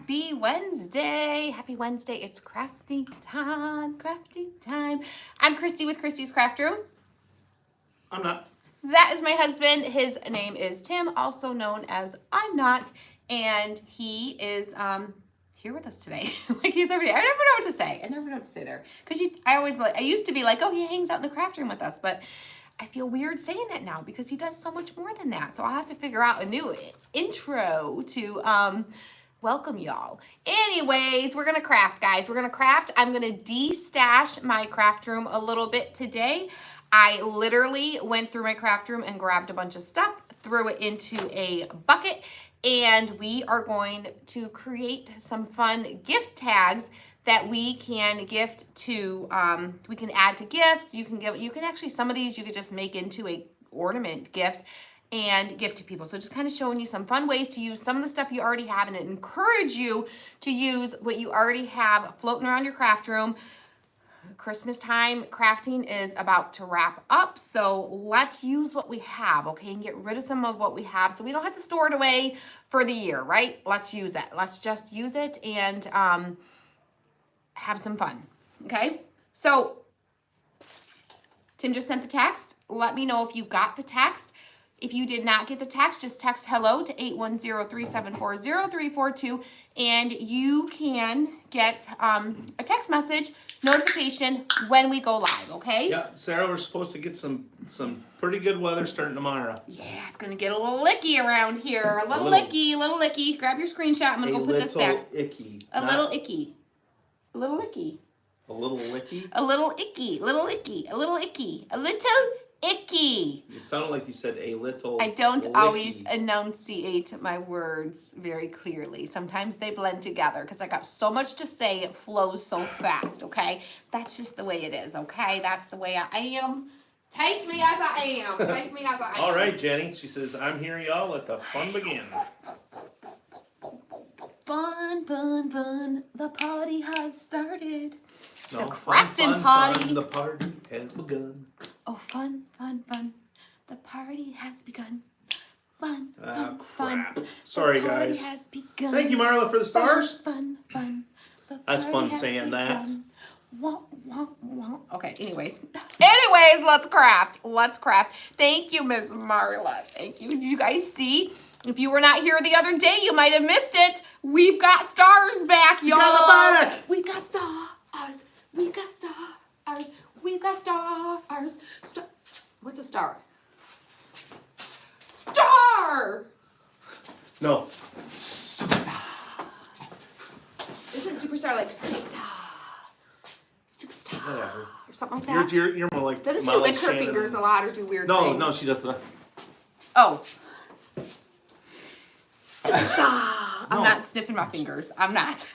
Happy Wednesday. Happy Wednesday. It's crafting time. Crafting time. I'm Christy with Christy's Craft Room. I'm not. That is my husband. His name is Tim, also known as I'm Not. And he is here with us today. Like he's every day. I never know what to say. I never know what to say there. Because I used to be like, oh, he hangs out in the craft room with us. But I feel weird saying that now because he does so much more than that. So I'll have to figure out a new intro to welcome y'all. Anyways, we're gonna craft, guys. We're gonna craft. I'm gonna de-stash my craft room a little bit today. I literally went through my craft room and grabbed a bunch of stuff, threw it into a bucket, and we are going to create some fun gift tags that we can gift to, we can add to gifts. You can actually, some of these you could just make into a ornament gift and gift to people. So just kind of showing you some fun ways to use some of the stuff you already have and encourage you to use what you already have floating around your craft room. Christmas time crafting is about to wrap up, so let's use what we have, okay, and get rid of some of what we have so we don't have to store it away for the year, right? Let's use it. Let's just use it and have some fun, okay? So Tim just sent the text. Let me know if you got the text. If you did not get the text, just text hello to 810-374-0342 and you can get a text message notification when we go live, okay? Yeah, Sarah, we're supposed to get some pretty good weather starting tomorrow. Yeah, it's gonna get a little licky around here. A little licky. Grab your screenshot. I'm gonna go put this back. Icky. A little icky. A little icky. A little licky? A little icky. Little icky. A little icky. A little icky. It sounded like you said a little I don't licky. always enunciate my words very clearly. Sometimes they blend together because I got so much to say, it flows so fast, okay? That's just the way it is, okay? That's the way I am. Take me as I am. Take me as I am. All right, Jenny. She says, I'm here, y'all. Let the fun begin. Fun, fun, fun. The party has started. No, The crafting fun, party. Fun, the party has begun. Oh, fun, fun, fun. The party has begun. Fun, fun, crap. fun. Sorry, The party guys. has begun. Thank you, Marla, for the stars. Fun, fun, fun. The That's party fun has saying that. begun. Wah, wah, wah. Okay, anyways, let's craft. Let's craft. Thank you, Miss Marla. Thank you. Did you guys see? If you were not here the other day, you might have missed it. We've got stars back, y'all. We've got stars. We've got stars. We've got stars. What's a star? Star! No. Superstar. Isn't superstar like superstar? Superstar. Whatever. Or something like that? You're more like Doesn't she Molly lick her Shannon. fingers a lot or do weird No, things? no, she does that. Oh. Superstar. I'm No. not sniffing my fingers. I'm not.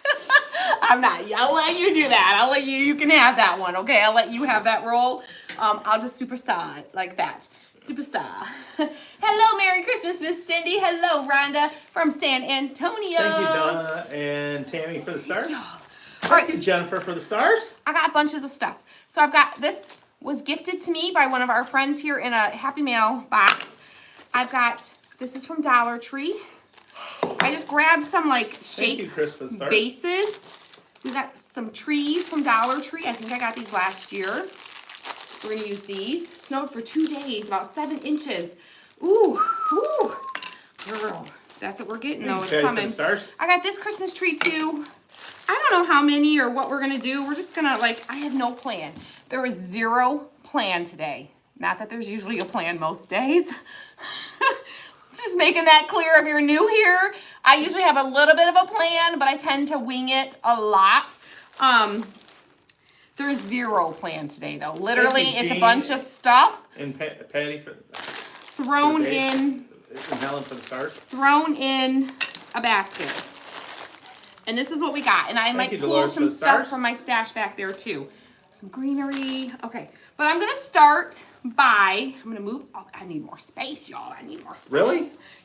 I'm not. I'll let you do that. I'll let you. You can have that one, okay? I'll let you have that role. I'll just superstar it like that. Superstar. Hello, Merry Christmas, Miss Cindy. Hello, Rhonda from San Antonio. Thank you, Donna and Tammy for the stars. All Thank right, you, Jennifer, for the stars. I got bunches of stuff. So I've got, this was gifted to me by one of our friends here in a Happy Mail box. I've got, this is from Dollar Tree. I just grabbed some like Thank you, shape Chris, for the stars. bases. We got some trees from Dollar Tree. I think I got these last year. We're gonna use these. Snowed for 2 days, about 7 inches. Ooh, ooh, girl, that's what we're getting though. It's Okay, for coming. the stars. I got this Christmas tree too. I don't know how many or what we're gonna do. We're just gonna I have no plan. There was zero plan today. Not that there's usually a plan most days. Just making that clear if you're new here. I usually have a little bit of a plan, but I tend to wing it a lot. There's zero plan today though. Literally, Thank you, it's a Jean. bunch of stuff And Patty for thrown the day. in, And Helen for the stars. thrown in a basket. And this is what we got. And I might you, pull Dolores, some for the stuff stars. from my stash back there too. Some greenery. Okay. But I'm gonna start by, I'm gonna move, oh, I need more space, y'all. I need more space. Really?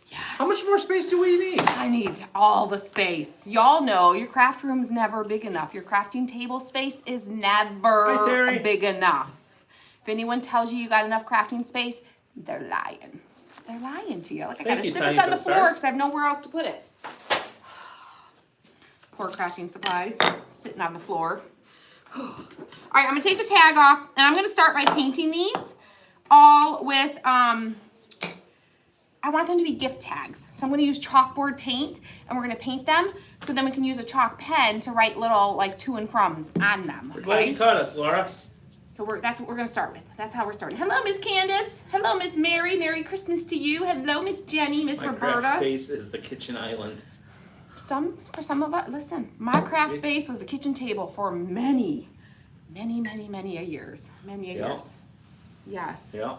Yes. How much more space do we need? I need all the space. Y'all know your craft room's never big enough. Your crafting table space is never Hi, Terry. big enough. If anyone tells you you got enough crafting space, they're lying. They're lying to you. Like I gotta you, sit Tanya, this on for the the floor stars. because I have nowhere else to put it. for crafting supplies sitting on the floor. All right, I'm gonna take the tag off and I'm gonna start by painting these all with, I want them to be gift tags. So I'm gonna use chalkboard paint and we're gonna paint them so then we can use a chalk pen to write little like to and froms on them. We're glad you caught us, Laura. So that's what we're gonna start with. That's how we're starting. Hello, Miss Candace. Hello, Miss Mary. Merry Christmas to you. Hello, Miss Jenny, Miss Roberta. My craft space is the kitchen island. For some of us, listen, my craft space was a kitchen table for many a years. Many a years. Yes. Yeah.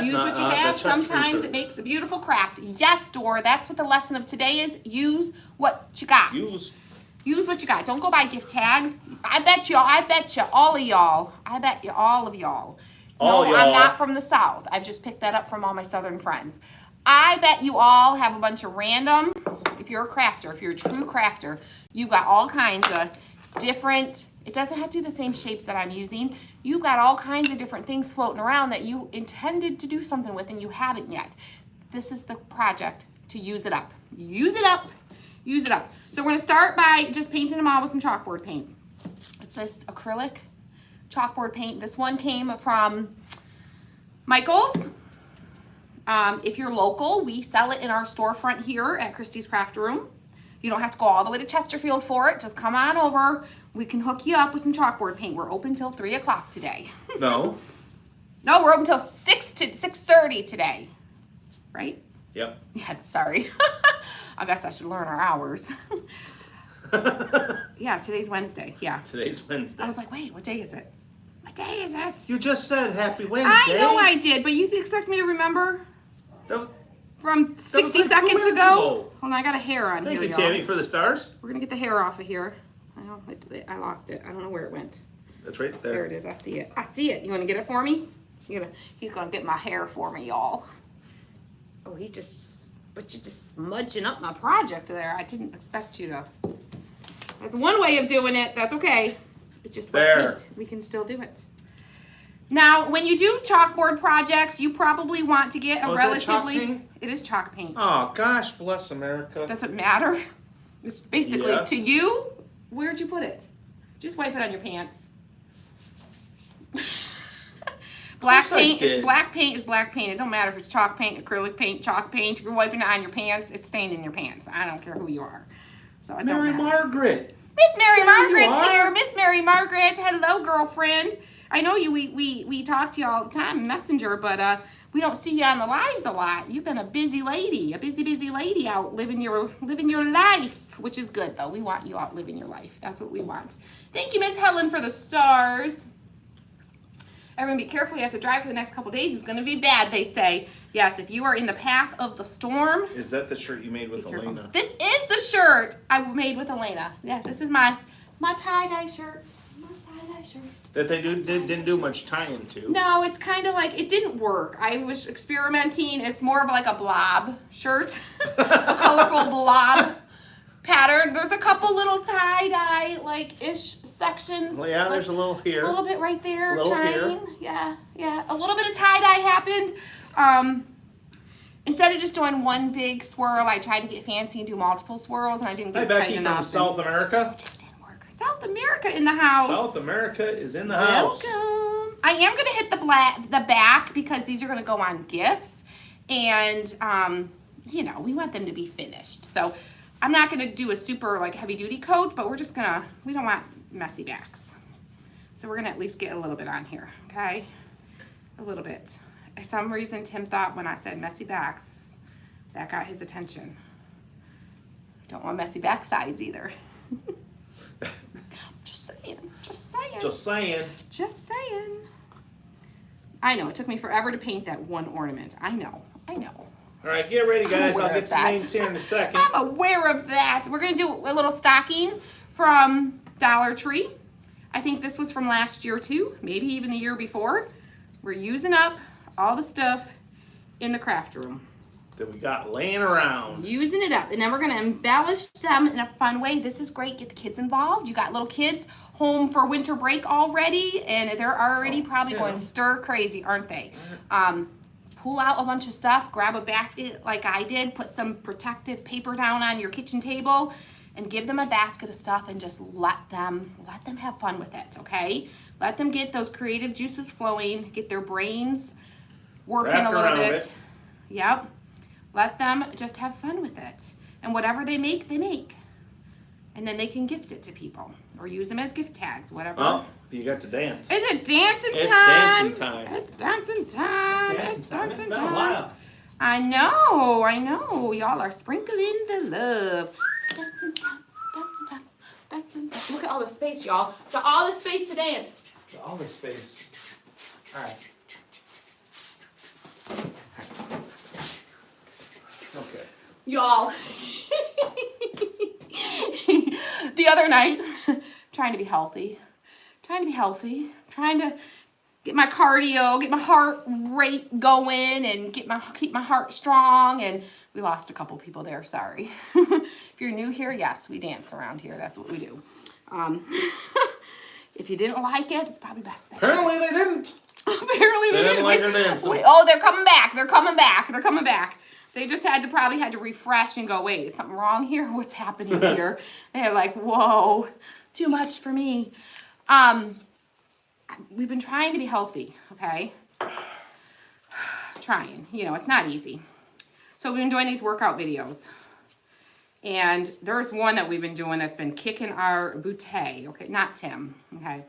Use what you have. Sometimes it makes a beautiful craft. Yes, Dora, that's what the lesson of today is. Use what you got. Use what you got. Don't go buy gift tags. I bet you, all of y'all. I bet you, all of y'all. No, I'm not from the South. I've just picked that up from all my Southern friends. I bet you all have a bunch of random, if you're a crafter, if you're a true crafter, you got all kinds of different, it doesn't have to be the same shapes that I'm using. You got all kinds of different things floating around that you intended to do something with and you haven't yet. This is the project to use it up. Use it up. Use it up. So we're gonna start by just painting them all with some chalkboard paint. It's just acrylic chalkboard paint. This one came from Michael's. If you're local, we sell it in our storefront here at Christie's Craft Room. You don't have to go all the way to Chesterfield for it. Just come on over. We can hook you up with some chalkboard paint. We're open till 3 o'clock today. No. No, we're open till 6:30 today. Right? Yep. Yeah, sorry. I guess I should learn our hours. Yeah, today's Wednesday. Yeah. Today's Wednesday. I was like, wait, what day is it? What day is it? You just said Happy Wednesday. I know I did, but you expect me to remember? From 60 like seconds ago? Hold on, I got a hair on Thank here, you, y'all. Tammy, for the stars. We're gonna get the hair off of here. I lost it. I don't know where it went. That's right there. There it is. I see it. I see it. You want to get it for me? He's gonna get my hair for me, y'all. Oh, but you're just smudging up my project there. I didn't expect you to. That's one way of doing it. That's okay. It's just there. Paint. We can still do it. Now, when you do chalkboard projects, you probably want to get a relatively. Is that chalk paint? It is chalk paint. Oh gosh, bless America. Does it matter? It's basically to you. Where'd you put it? Just wipe it on your pants. Black paint is black paint is black paint. It don't matter if it's chalk paint, acrylic paint, chalk paint. If you're wiping it on your pants, it's stained in your pants. I don't care who you are. So it don't matter. Margaret. Miss Mary Margaret's here. Miss Mary Margaret. Hello, girlfriend. I know you. We talk to you all the time, Messenger, but we don't see you on the lives a lot. You've been a busy lady, a busy lady out living your life, which is good though. We want you out living your life. That's what we want. Thank you, Miss Helen, for the stars. Everyone be careful. You have to drive for the next couple days. It's going to be bad, they say. Yes, if you are in the path of the storm. Is that the shirt you made with Elena? This is the shirt I made with Elena. Yeah, this is my tie-dye shirt. My tie-dye shirt. That they didn't do much tying to. No, it's kind of like, it didn't work. I was experimenting. It's more of like a blob shirt. A colorful blob pattern. There's a couple little tie-dye like-ish sections. Well, yeah, there's a little here. A little bit right there. A little here. Yeah. A little bit of tie-dye happened. Instead of just doing one big swirl, I tried to get fancy and do multiple swirls, and I didn't get tight enough. Hi, Becky from South America. It just didn't work. South America in the house. South America is in the house. Welcome. I am going to hit the back because these are going to go on gifts, and we want them to be finished. So I'm not going to do a super like heavy duty coat, but we don't want messy backs. So we're going to at least get a little bit on here, okay? A little bit. For some reason, Tim thought when I said messy backs, that got his attention. Don't want messy back sides either. Just saying. I know, it took me forever to paint that one ornament. I know. All right, get ready, guys. I'll get some names here in a second. I'm aware of that. We're going to do a little stocking from Dollar Tree. I think this was from last year, too. Maybe even the year before. We're using up all the stuff in the craft room that we got laying around. Using it up. And then we're going to embellish them in a fun way. This is great. Get the kids involved. You got little kids home for winter break already, and they're already probably going stir crazy, aren't they? Pull out a bunch of stuff, grab a basket like I did, put some protective paper down on your kitchen table, and give them a basket of stuff and just let them have fun with it, okay? Let them get those creative juices flowing, get their brains working Wrapped a little around bit. it. Yep. Let them just have fun with it. And whatever they make, they make. And then they can gift it to people or use them as gift tags, whatever. Oh, you got to dance. Is it dancing time? It's dancing time. It's dancing time. It's dancing been a time. while. I know. Y'all are sprinkling the love. Dancing time, dancing time, dancing time. Look at all the space, y'all. Got all the space to dance. All the space. All right. Okay. Y'all. The other night, trying to be healthy, trying to get my cardio, get my heart rate going, and keep my heart strong. And we lost a couple people there. Sorry. If you're new here, yes, we dance around here. That's what we do. If you didn't like it, it's probably best that. Apparently they didn't. Apparently they didn't like her dancing. Oh, they're coming back. They're coming back. They're coming back. They just probably had to refresh and go, wait, is something wrong here? What's happening here? They're like, whoa, too much for me. We've been trying to be healthy, okay? Trying. You know, it's not easy. So we've been doing these workout videos. And there's one that we've been doing that's been kicking our booty, okay? Not Tim, okay?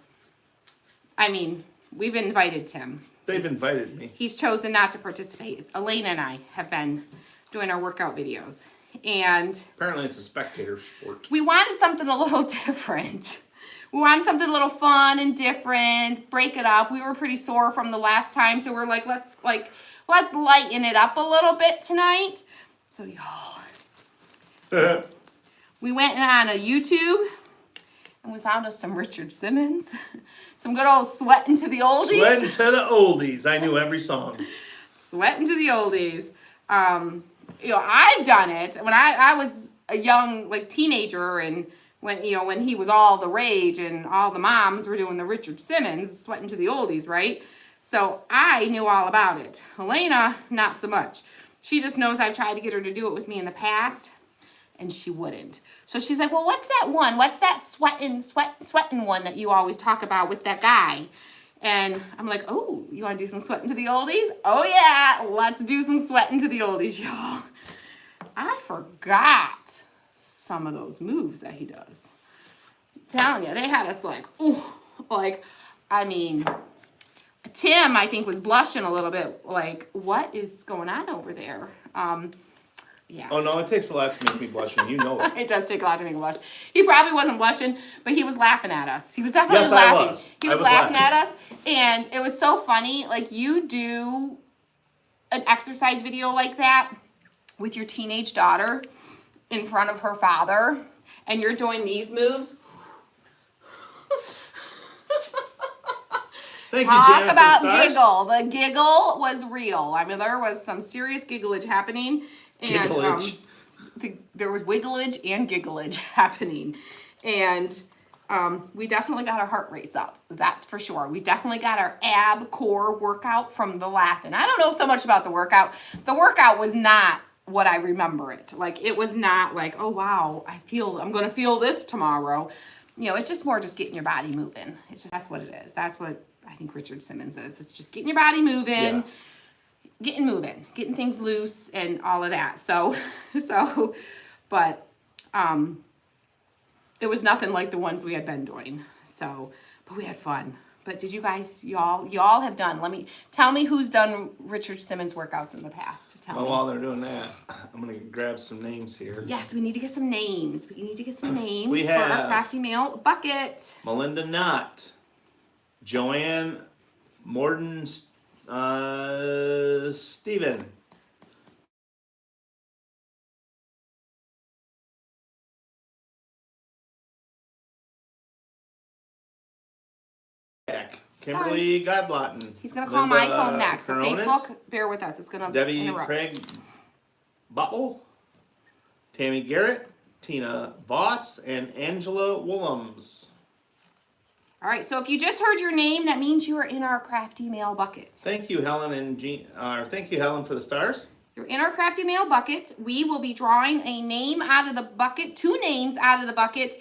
I mean, we've invited Tim. They've invited me. He's chosen not to participate. It's Elena and I have been doing our workout videos. And Apparently it's a spectator sport. we wanted something a little different. We wanted something a little fun and different, break it up. We were pretty sore from the last time, so we're like, let's lighten it up a little bit tonight. So y'all, we went on a YouTube and we found us some Richard Simmons, some good old Sweatin' to the Oldies. Sweatin' to the oldies. I knew every song. Sweatin' to the Oldies. You know, I've done it when I was a young teenager, and when he was all the rage and all the moms were doing the Richard Simmons, Sweatin' to the Oldies, right? So I knew all about it. Helena, not so much. She just knows I've tried to get her to do it with me in the past, and she wouldn't. So she's like, well, what's that one? What's that sweatin' one that you always talk about with that guy? And I'm like, oh, you want to do some Sweatin' to the Oldies? Oh, yeah, let's do some Sweatin' to the Oldies, y'all. I forgot some of those moves that he does. I'm telling you, they had us like, ooh, I mean, Tim, I think, was blushing a little bit, like, what is going on over there? Yeah. Oh, no, it takes a lot to make me blush, and you know it. It does take a lot to make him blush. He probably wasn't blushing, but he was laughing at us. He was definitely laughing. I was. He was laughing at us, and it was so funny. Like, you do an exercise video like that with your teenage daughter in front of her father, and you're doing these moves. Thank you, Talk Jennifer about Stars. giggle. The giggle was real. I mean, there was some serious gigglage happening. And Gigglage. there was wigglage and gigglage happening. And we definitely got our heart rates up. That's for sure. We definitely got our ab core workout from the laughing. I don't know so much about the workout. The workout was not what I remember it. Like, it was not like, oh, wow, I'm going to feel this tomorrow. You know, it's just more just getting your body moving. That's what it is. That's what I think Richard Simmons is. It's just getting your body moving. Yeah. Getting moving, getting things loose and all of that. But it was nothing like the ones we had been doing. But we had fun. But did you guys, y'all have done, tell me who's done Richard Simmons workouts in the past. Tell me. While they're doing that, I'm going to grab some names here. Yes, we need to get some names. We need to get some names We for our have Crafty Mail bucket. Melinda Knott, Joanne Morden, Steven. Kimberly Godlotton. He's going to call my Linda phone next. So Coronas, Facebook, bear with us. It's going to Debbie interrupt. Craig Buttle, Tammy Garrett, Tina Voss, and Angela Willems. All right, so if you just heard your name, that means you are in our Crafty Mail bucket. Thank you, Helen and Jean. Thank you, Helen, for the stars. They're in our Crafty Mail bucket. We will be drawing a name out of the bucket, 2 names out of the bucket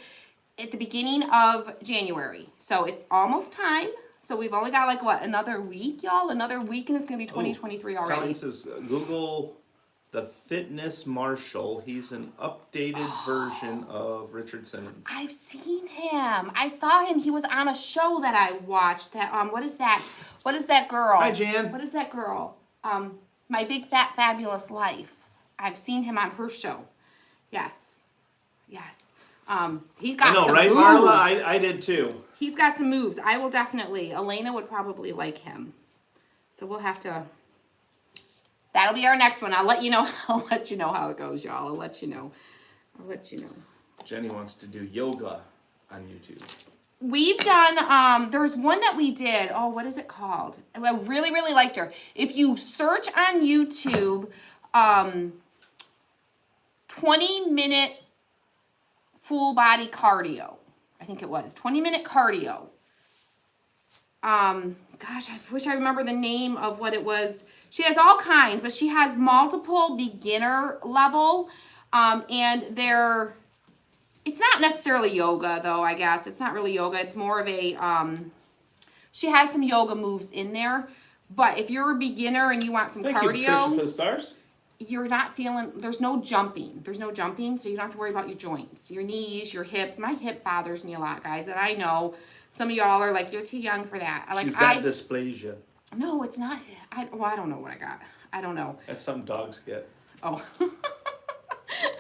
at the beginning of January. So it's almost time. So we've only got like what, another week, y'all? Another week and it's gonna be 2023 already. Colleen says Google the Fitness Marshal. He's an updated version of Richard Simmons. I've seen him. I saw him. He was on a show that I watched. That what is that? What is that girl? Hi, Jan. What is that girl? My Big Fat Fabulous Life. I've seen him on her show. Yes. Yes. He got I know, some right, moves. Marla? I did too. He's got some moves. I will definitely. Elena would probably like him. So we'll have to. That'll be our next one. I'll let you know. I'll let you know how it goes, y'all. I'll let you know. I'll let you know. Jenny wants to do yoga on YouTube. We've done, there's one that we did. Oh, what is it called? I really, really liked her. If you search on YouTube, 20-minute full body cardio. I think it was 20-minute cardio. Gosh, I wish I remember the name of what it was. She has all kinds, but she has multiple beginner level. And it's not necessarily yoga though, I guess. It's not really yoga. It's more of a, she has some yoga moves in there. But if you're a beginner and you want some Thank cardio. you, Patricia, for the stars. You're not feeling, there's no jumping. There's no jumping, so you don't have to worry about your joints, your knees, your hips. My hip bothers me a lot, guys, and I know some of y'all are like, you're too young for that. She's got dysplasia. No, it's not. I don't know what I got. I don't know. That's some dogs get. Oh.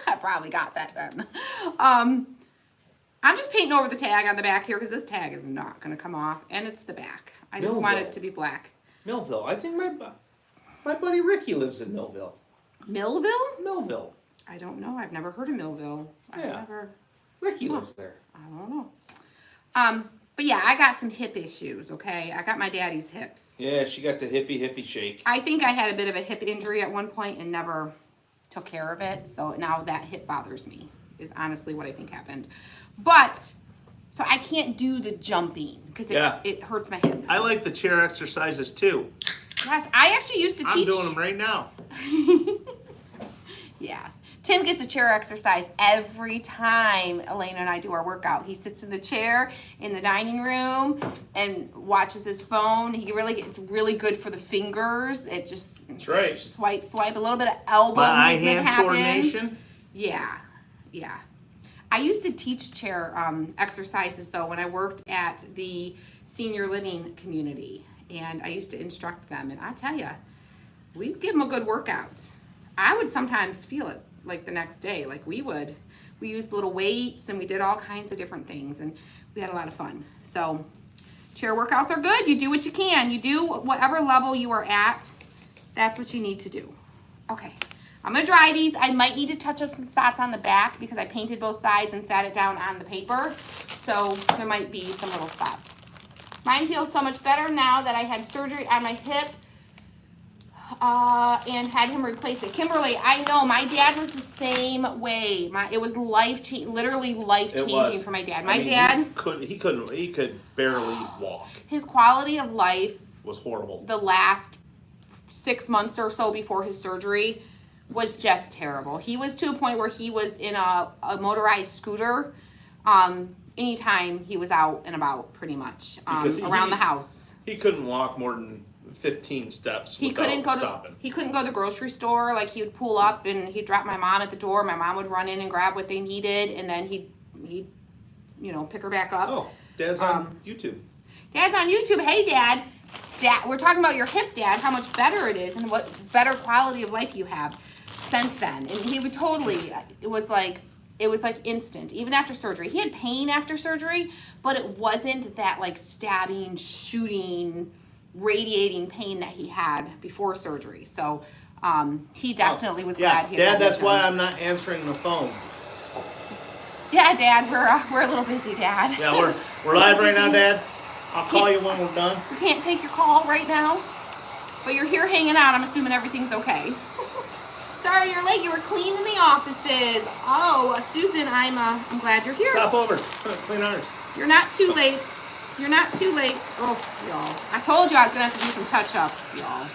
I probably got that then. I'm just painting over the tag on the back here because this tag is not going to come off, and it's the back. I just want it to be black. Millville. I think my buddy Ricky lives in Millville. Millville? Millville. I don't know. I've never heard of Millville. Ricky lives there. I don't know. But yeah, I got some hip issues, okay? I got my daddy's hips. Yeah, she got the hippie shake. I think I had a bit of a hip injury at one point and never took care of it. So now that hip bothers me, is honestly what I think happened. But, so I can't do the jumping because it hurts my hip. I like the chair exercises too. Yes, I actually used to teach. I'm doing them right now. Yeah. Tim gets a chair exercise every time Elena and I do our workout. He sits in the chair in the dining room and watches his phone. It's really good for the fingers. It just swipe, a little bit of elbow movement happens. Coordination. Yeah. I used to teach chair exercises though when I worked at the senior living community, and I used to instruct them. And I tell you, we give them a good workout. I would sometimes feel it. Like the next day, we used little weights and we did all kinds of different things and we had a lot of fun. So chair workouts are good. You do what you can. You do whatever level you are at. That's what you need to do. Okay, I'm gonna dry these. I might need to touch up some spots on the back because I painted both sides and sat it down on the paper. So there might be some little spots. Mine feels so much better now that I had surgery on my hip. And had him replace it. Kimberly, I know my dad was the same way. It was literally life changing for my dad. Dad he could barely walk. His quality of life was horrible. The last 6 months or so before his surgery was just terrible. He was to a point where he was in a motorized scooter anytime he was out and about, pretty much around the house. He couldn't walk more than 15 steps he couldn't go stopping. He couldn't go to the grocery store. He would pull up and he'd drop my mom at the door. My mom would run in and grab what they needed, and then he'd pick her back up. Oh, Dad's on YouTube. Dad's on YouTube. Hey, Dad, we're talking about your hip, Dad, how much better it is and what better quality of life you have since then. And he was it was like instant, even after surgery. He had pain after surgery, but it wasn't that stabbing, shooting, radiating pain that he had before surgery. So he definitely was glad he had Dad, that's why I'm not answering the phone. Yeah, Dad, we're a little busy, Dad. Yeah, we're live right now, Dad. I'll call you when we're done. We can't take your call right now, but you're here hanging out. I'm assuming everything's okay. Sorry you're late. You were cleaning the offices. Oh, Susan, I'm glad you're here. Stop over. Clean ours. You're not too late. You're not too late. Oh, y'all. I told you I was going to have to do some touch-ups, y'all.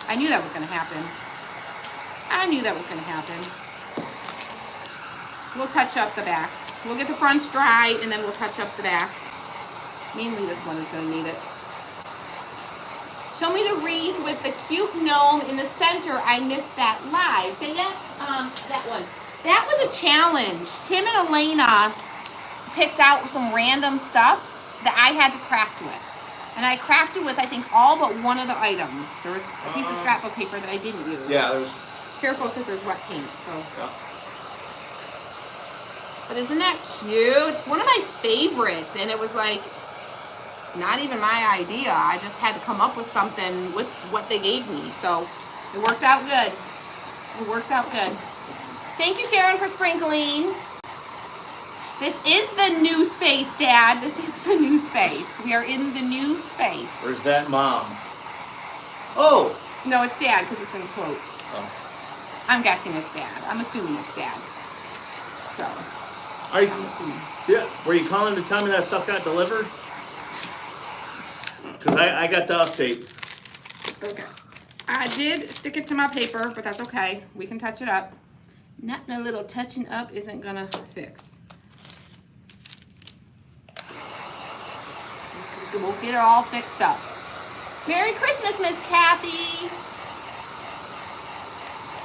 I knew that was going to happen. I knew that was going to happen. We'll touch up the backs. We'll get the fronts dry, and then we'll touch up the back. Mainly this one is going to need it. Show me the wreath with the cute gnome in the center. I missed that live. Okay, that one. That was a challenge. Tim and Elena picked out some random stuff that I had to craft with. And I crafted with, I think, all but one of the items. There was a piece of scrapbook paper that I didn't use. Yeah, there's... Careful, because there's wet paint, so. Yeah. But isn't that cute? It's one of my favorites, and it was like, not even my idea. I just had to come up with something with what they gave me. So it worked out good. It worked out good. Thank you, Sharon, for sprinkling. This is the new space, Dad. This is the new space. We are in the new space. Where's that mom? Oh! No, it's Dad because it's in quotes. Oh. I'm guessing it's Dad. I'm assuming it's Dad. So, Are you, I'm assuming. yeah, were you calling to tell me that stuff got delivered? Because I got the update. Okay. I did stick it to my paper, but that's okay. We can touch it up. Nothing a little touching up isn't gonna fix. We'll get it all fixed up. Merry Christmas, Miss Kathy.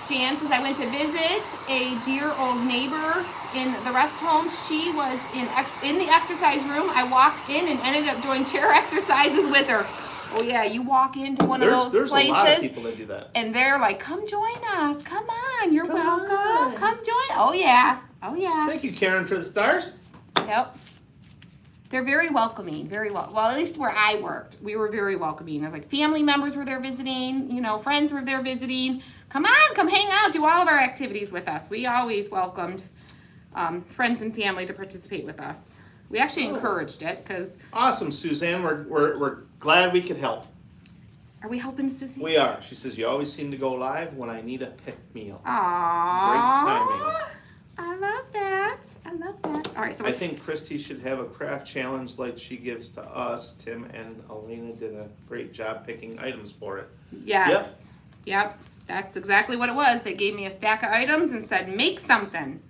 Jan says, I went to visit a dear old neighbor in the rest home. She was in the exercise room. I walked in and ended up doing chair exercises with her. Oh yeah, you walk into one of those there's places. There's a lot of people that do that. And they're like, come join us. Come on, you're welcome. Come join. Oh yeah, oh yeah. Thank you, Karen, for the stars. Yep. They're very welcoming, very well. Well, at least where I worked, we were very welcoming. I was like, family members were there visiting, you know, friends were there visiting. Come on, come hang out, do all of our activities with us. We always welcomed friends and family to participate with us. We actually encouraged it because. Awesome, Suzanne. We're glad we could help. Are we helping Susie? We are. She says, you always seem to go live when I need a pick-me-up. Aww. Great timing. I love that. I love that. All right, so I think Christy should have a craft challenge like she gives to us. Tim and Elena did a great job picking items for it. Yes. Yep. That's exactly what it was. They gave me a stack of items and said, make something.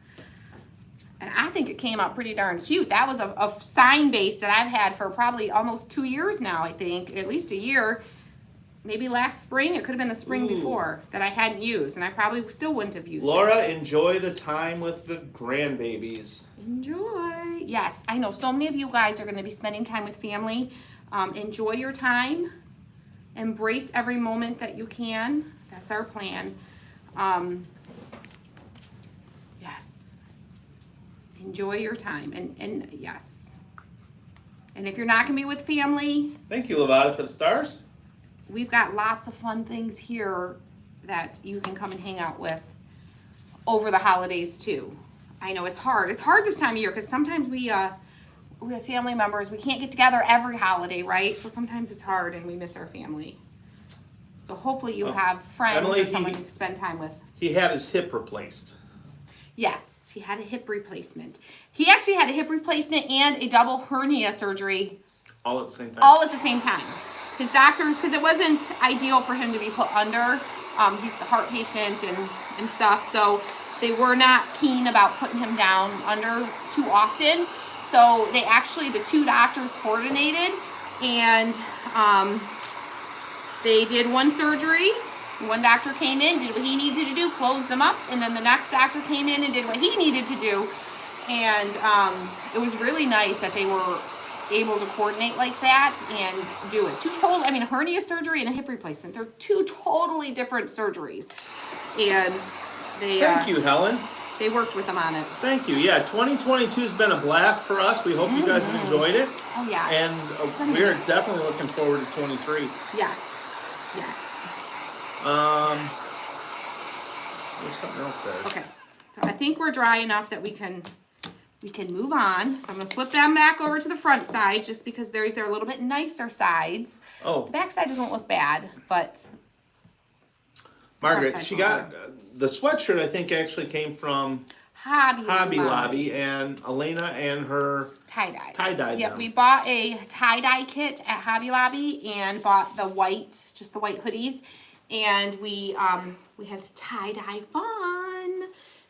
And I think it came out pretty darn cute. That was a sign base that I've had for probably almost 2 years now, I think. At least a year. Maybe last spring. It could have been the spring before that I hadn't used. And I probably still wouldn't have used Laura, it. enjoy the time with the grandbabies. Enjoy. Yes, I know so many of you guys are going to be spending time with family. Enjoy your time. Embrace every moment that you can. That's our plan. Yes. Enjoy your time. And yes. And if you're not going to be with family. Thank you, Lavada, for the stars. We've got lots of fun things here that you can come and hang out with over the holidays too. I know it's hard. It's hard this time of year because sometimes we have family members. We can't get together every holiday, right? So sometimes it's hard and we miss our family. So hopefully you have friends Emily, or someone to spend time with. He had his hip replaced. Yes, he had a hip replacement. He actually had a hip replacement and a double hernia surgery. All at the same time. All at the same time. His doctors, because it wasn't ideal for him to be put under. He's a heart patient and stuff, so they were not keen about putting him down under too often. So they actually, the two doctors coordinated, and they did one surgery. One doctor came in, did what he needed to do, closed him up, and then the next doctor came in and did what he needed to do. And it was really nice that they were able to coordinate like that and do it. A hernia surgery and a hip replacement. They're two totally different surgeries. And they Thank you, Helen. They worked with them on it. Thank you. Yeah, 2022 has been a blast for us. We hope you guys have enjoyed it. Oh yeah. And we're definitely looking forward to 23. Yes. Yes. There's something else there. Okay. So I think we're dry enough that we can move on. So I'm going to flip them back over to the front side just because they're a little bit nicer sides. Oh. The back side doesn't look bad, but Margaret, she got the sweatshirt. I think actually came from Hobby Lobby, and Elena and her tie-dye. Yep, we bought a tie-dye kit at Hobby Lobby and bought the white hoodies. And we had tie-dye fun.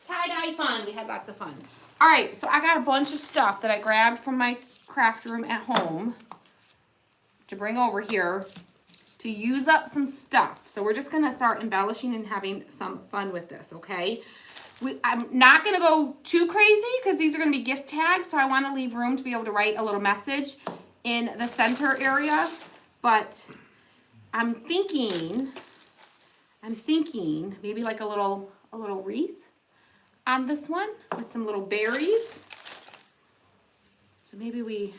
Tie-dye fun. We had lots of fun. All right, so I got a bunch of stuff that I grabbed from my craft room at home to bring over here to use up some stuff. So we're just gonna start embellishing and having some fun with this, okay? I'm not gonna go too crazy because these are gonna be gift tags, so I wanna leave room to be able to write a little message in the center area. But I'm thinking maybe like a little wreath on this one with some little berries. So maybe we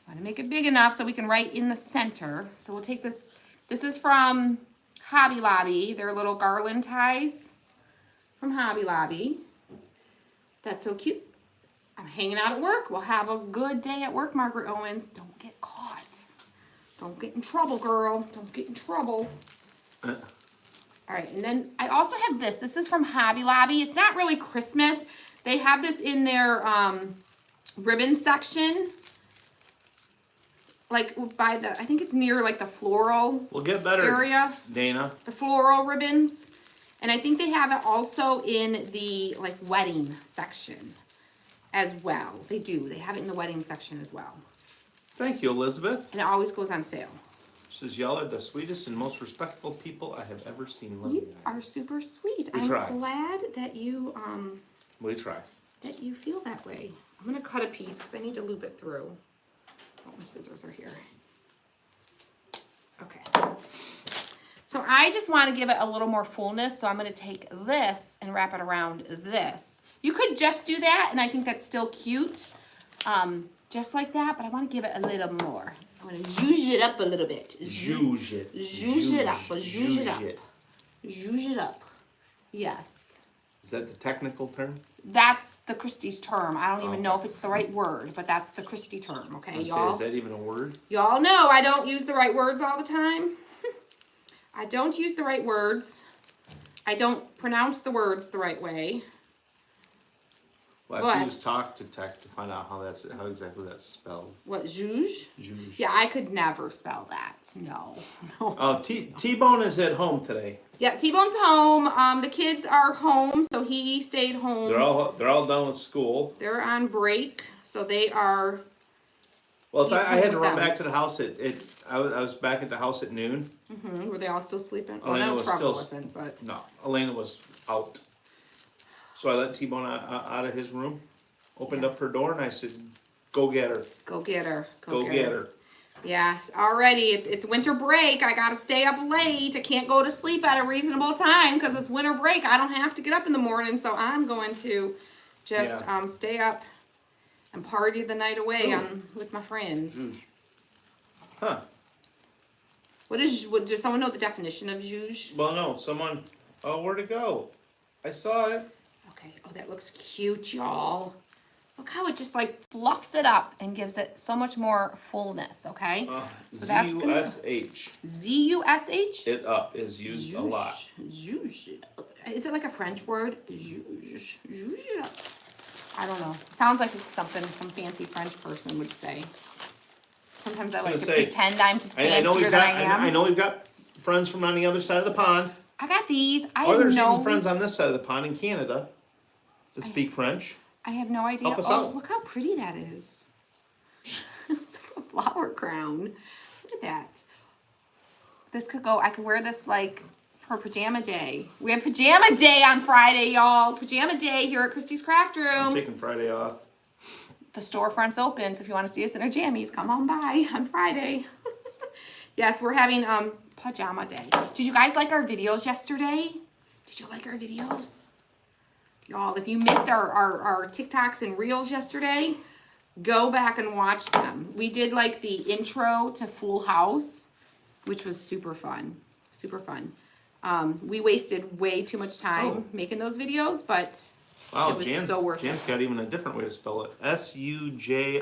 want to make it big enough so we can write in the center. So we'll take this. This is from Hobby Lobby. They're little garland ties from Hobby Lobby. That's so cute. I'm hanging out at work. We'll have a good day at work, Margaret Owens. Don't get caught. Don't get in trouble, girl. Don't get in trouble. All right, and then I also have this. This is from Hobby Lobby. It's not really Christmas. They have this in their ribbon section. Like by the, I think it's near like the floral We'll get better area. Dana. The floral ribbons. And I think they have it also in the like wedding section as well. They do. They have it in the wedding section as well. Thank you, Elizabeth. And it always goes on sale. She says, y'all are the sweetest and most respectful people I have ever seen. Love You are super sweet. We I'm try. glad that you We try. that you feel that way. I'm gonna cut a piece because I need to loop it through. Oh, my scissors are here. Okay. So I just want to give it a little more fullness, so I'm gonna take this and wrap it around this. You could just do that, and I think that's still cute, just like that. But I want to give it a little more. I want to zhuzh it up a little bit. Zhuzh it. Zhuzh it up. Zhuzh it up. Zhuzh it up. Yes. Is that the technical term? That's the Christie's term. I don't even know if it's the right word, but that's the Christie term, okay, y'all? Is that even a word? Y'all know I don't use the right words all the time. I don't use the right words. I don't pronounce the words the right way. Well, I have to use talk to tech to find out how exactly that's spelled. What, zhuzh? Zhuzh. Yeah, I could never spell that. No. Oh, T-Bone is at home today. Yeah, T-Bone's home. The kids are home, so he stayed home. They're all done with school. They're on break, so they are. Well, I had to run back to the house I was back at the house at noon. Mm-hmm. Were they all still sleeping? Well, Elena no, was Trevor still, wasn't, but. No, Elena was out. So I let T-Bone out of his room, opened up her door, and I said, go get her. Go get her. Go get her. Yeah, already it's winter break. I gotta stay up late. I can't go to sleep at a reasonable time because it's winter break. I don't have to get up in the morning, so I'm going to just stay up and party the night away with my friends. Huh. Does someone know the definition of zhuzh? Well, no, someone. Oh, where'd it go? I saw it. Okay. Oh, that looks cute, y'all. Look how it just like fluffs it up and gives it so much more fullness, okay? So that's Z-U-S-H. Z-U-S-H? It up is used a lot. Zhuzh. Is it like a French word? Zhuzh. Zhuzh it up. I don't know. Sounds like it's something some fancy French person would say. Sometimes I like to pretend I'm fancier than I am. I know we've got friends from on the other side of the pond. I got these. There's even friends on this side of the pond in Canada that speak French. I have no idea. Help us out. Look how pretty that is. It's like a flower crown. Look at that. This could go, I could wear this like for pajama day. We have pajama day on Friday, y'all. Pajama day here at Christie's Craft Room. I'm taking Friday off. The storefront's open, so if you want to see us in our jammies, come on by on Friday. Yes, we're having pajama day. Did you guys like our videos yesterday? Did you like our videos? Y'all, if you missed our TikToks and Reels yesterday, go back and watch them. We did like the intro to Full House, which was super fun. Super fun. We wasted way too much time making those videos, but it was so worth it. Jan's got even a different way to spell it. S-U-J-I-G-E.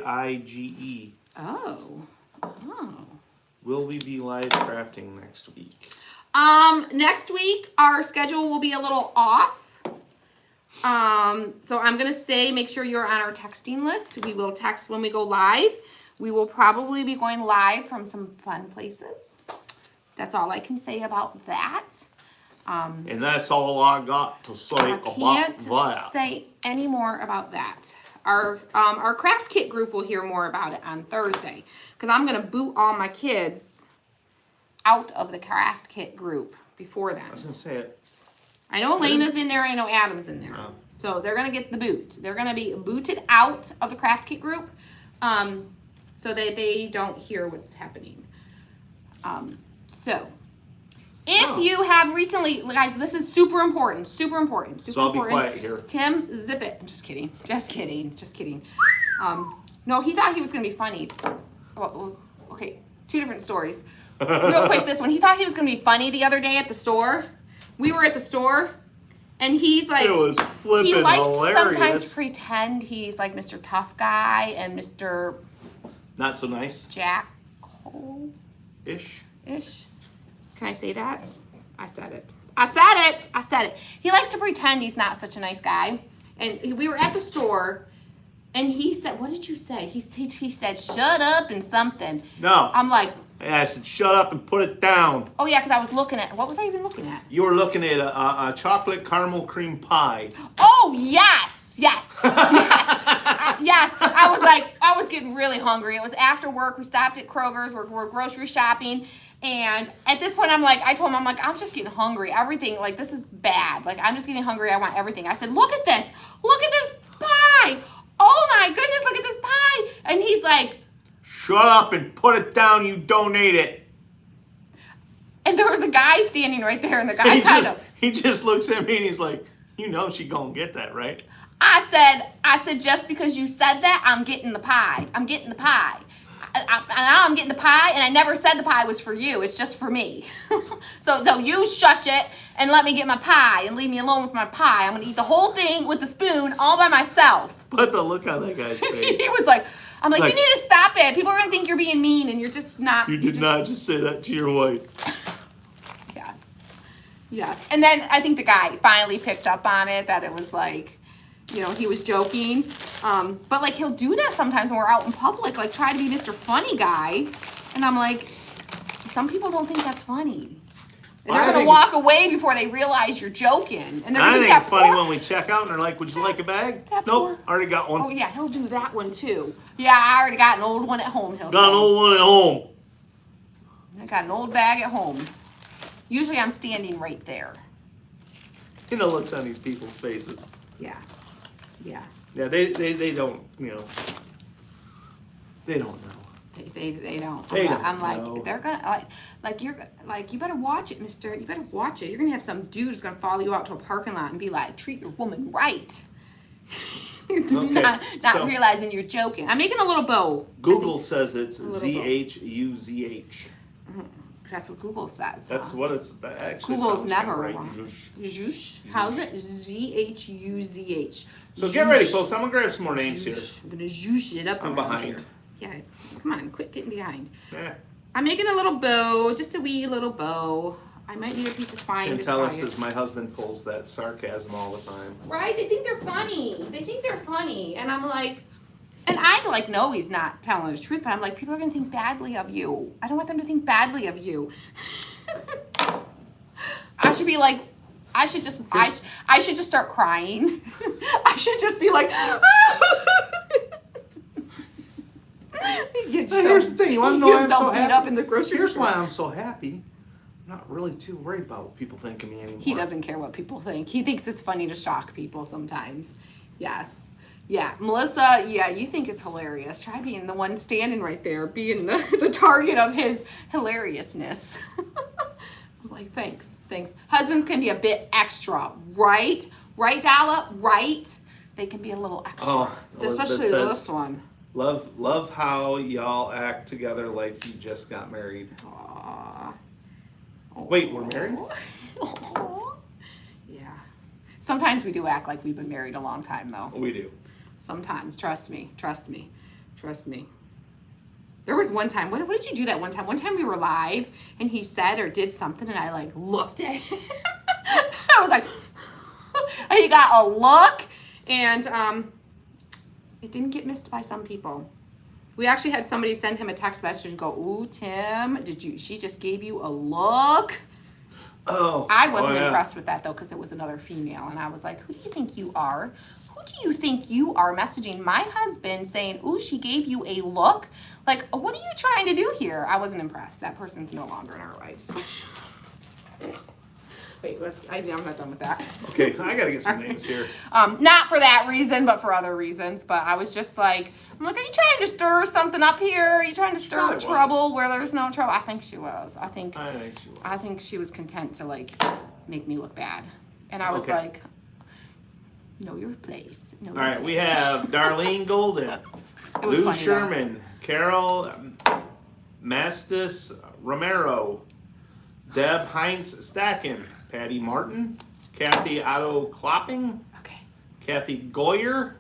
Oh. Will we be live crafting next week? Next week, our schedule will be a little off. So I'm going to say, make sure you're on our texting list. We will text when we go live. We will probably be going live from some fun places That's all I can say about that. And that's all I got to say I about can't that. say any more about that. Our craft kit group will hear more about it on Thursday, because I'm gonna boot all my kids out of the craft kit group before then. I was gonna say it. I know Elena's in there. I know Adam's in there. Oh. So they're gonna get the boot. They're gonna be booted out of the craft kit group, so that they don't hear what's happening. So if you have recently, guys, this is super important, super important, super So I'll be important. quiet here. Tim, zip it. I'm just kidding. Just kidding. Just kidding. No, he thought he was gonna be funny. Well, okay, two different stories. Real quick, this one. He thought he was gonna be funny the other day at the store. We were at the store, and he's like, It was flipping he likes hilarious. to sometimes pretend he's like Mr. Tough Guy and Mr. Not so nice. Jack-ish. Ish. Can I say that? I said it. I said it. I said it. He likes to pretend he's not such a nice guy. And we were at the store, and he said, what did you say? He said, shut up and something. No. I'm like, I said, shut up and put it down. oh yeah, because I was looking at, what was I even looking at? You were looking at a chocolate caramel cream pie. Oh, yes, yes, yes, yes. I was getting really hungry. It was after work. We stopped at Kroger's. We're grocery shopping. And at this point, I told him, I'm like, I'm just getting hungry. Everything, like, this is bad. Like, I'm just getting hungry. I want everything. I said, look at this. Look at this pie. Oh, my goodness, look at this pie. And he's like, shut up and put it down. You don't eat it. and there was a guy standing right there, and the guy He just looks at me and he's like, you know she gonna get that, right? I said, just because you said that, I'm getting the pie. I'm getting the pie. I'm getting the pie, and I never said the pie was for you. It's just for me. So you shush it and let me get my pie and leave me alone with my pie. I'm going to eat the whole thing with the spoon all by myself. But the look on that guy's face. He was like, I'm like, Like, you need to stop it. People are going to think you're being mean, and you're just not. You did not just say that to your wife. Yes. Yes. And then I think the guy finally picked up on it, that it was like, you know, he was joking. But like, he'll do that sometimes when we're out in public, like try to be Mr. Funny Guy. And I'm like, some people don't think that's funny. And they're going to walk away before they realize you're joking. And they're I gonna think it's funny when we check out and they're like, would you like a bag? Nope, already got one. Oh yeah, he'll do that one too. Yeah, I already got an old one at home, he'll Got an old one at home. I got an old bag at home. Usually I'm standing right there. You know, looks on these people's faces. Yeah. Yeah. Yeah, they don't, you know, they don't know. They don't. They don't I'm like, know. they're gonna you better watch it, mister. You better watch it. You're gonna have some dude who's gonna follow you out to a parking lot and be like, treat your woman right. not so- realizing you're joking. I'm making a little bow. Google says it's little Z-H-U-Z-H. That's what Google says. That's what it's actually Google's sounds never right. wrong. Zhoosh. How's it? Z-H-U-Z-H. So get ready, folks. I'm gonna grab some more names here. I'm gonna zhoosh it up I'm around behind. here. Yeah, come on, quit getting behind. Yeah. I'm making a little bow, just a wee little bow. I might need a piece of twine to tie Chantel it. says my husband pulls that sarcasm all the time. Right? They think they're funny. They think they're funny. And I'm like, and I like know he's not telling the truth, but I'm like, people are gonna think badly of you. I don't want them to think badly of you. I should be like, I should just start crying. I should just be like, Here's the thing. You want to know why I'm so happy? Up in the grocery Here's store. why I'm so happy. I'm not really too worried about what people think of me anymore. He doesn't care what people think. He thinks it's funny to shock people sometimes. Yes. Yeah. Melissa, yeah, you think it's hilarious. Try being the one standing right there, being the target of his hilariousness. I'm like, thanks. Husbands can be a bit extra, right? Right, Dalla? Right? They can be a little extra. Oh, especially Elizabeth this one. Love how y'all act together like you just got married. Aww. Wait, we're married? Aww. Yeah. Sometimes we do act like we've been married a long time, though. We do. Sometimes. Trust me. There was one time, what did you do that one time? One time we were live, and he said or did something, and I, like, looked at him. I was like, he got a look, and it didn't get missed by some people. We actually had somebody send him a text message and go, "Ooh, Tim, she just gave you a look." Oh. I wasn't impressed with that though, because it was another female, and I was like, "Who do you think you are? Who do you think you are messaging my husband saying, 'Ooh, she gave you a look'? Like, what are you trying to do here?" I wasn't impressed. That person's no longer in our lives. Wait, I'm not done with that. Okay, I gotta get some names here. Not for that reason, but for other reasons. But I was just like, are you trying to stir something up here? Are you trying to stir trouble where there's no trouble? I think she was. I think she was content to like make me look bad. And I was like, know your place. All right, we have Darlene Golden, Lou Sherman, Carol Mastis Romero, Deb Heinz Stacken, Patty Martin, Kathy Otto Klopping, Kathy Goyer,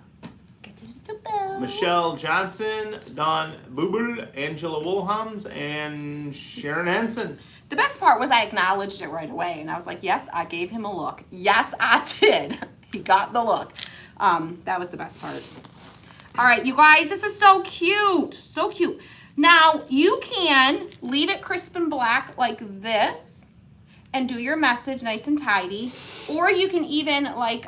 Michelle Johnson, Dawn Bubel, Angela Wilhelms, and Sharon Henson. The best part was I acknowledged it right away, and I was like, yes, I gave him a look. Yes, I did. He got the look. That was the best part. All right, you guys, this is so cute. So cute. Now, you can leave it crisp and black like this and do your message nice and tidy. Or you can even, like,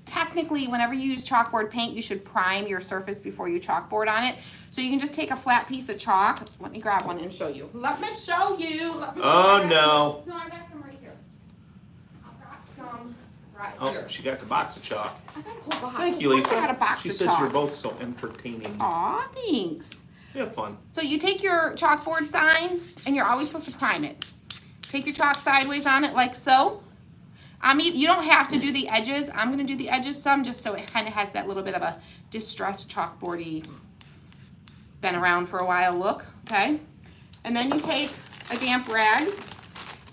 technically, whenever you use chalkboard paint, you should prime your surface before you chalkboard on it. So you can just take a flat piece of chalk. Let me grab one and show you. Let me show you. Oh, no. No, I got some right here. I've got some right here. Oh, she got the box of chalk. I got a whole box. Thank you, Lisa. I got a box she of says chalk. you're both so entertaining. Aw, thanks. You have fun. So you take your chalkboard sign, and you're always supposed to prime it. Take your chalk sideways on it like so. You don't have to do the edges. I'm going to do the edges some just so it kind of has that little bit of a distressed chalkboardy, been around for a while look, okay? And then you take a damp rag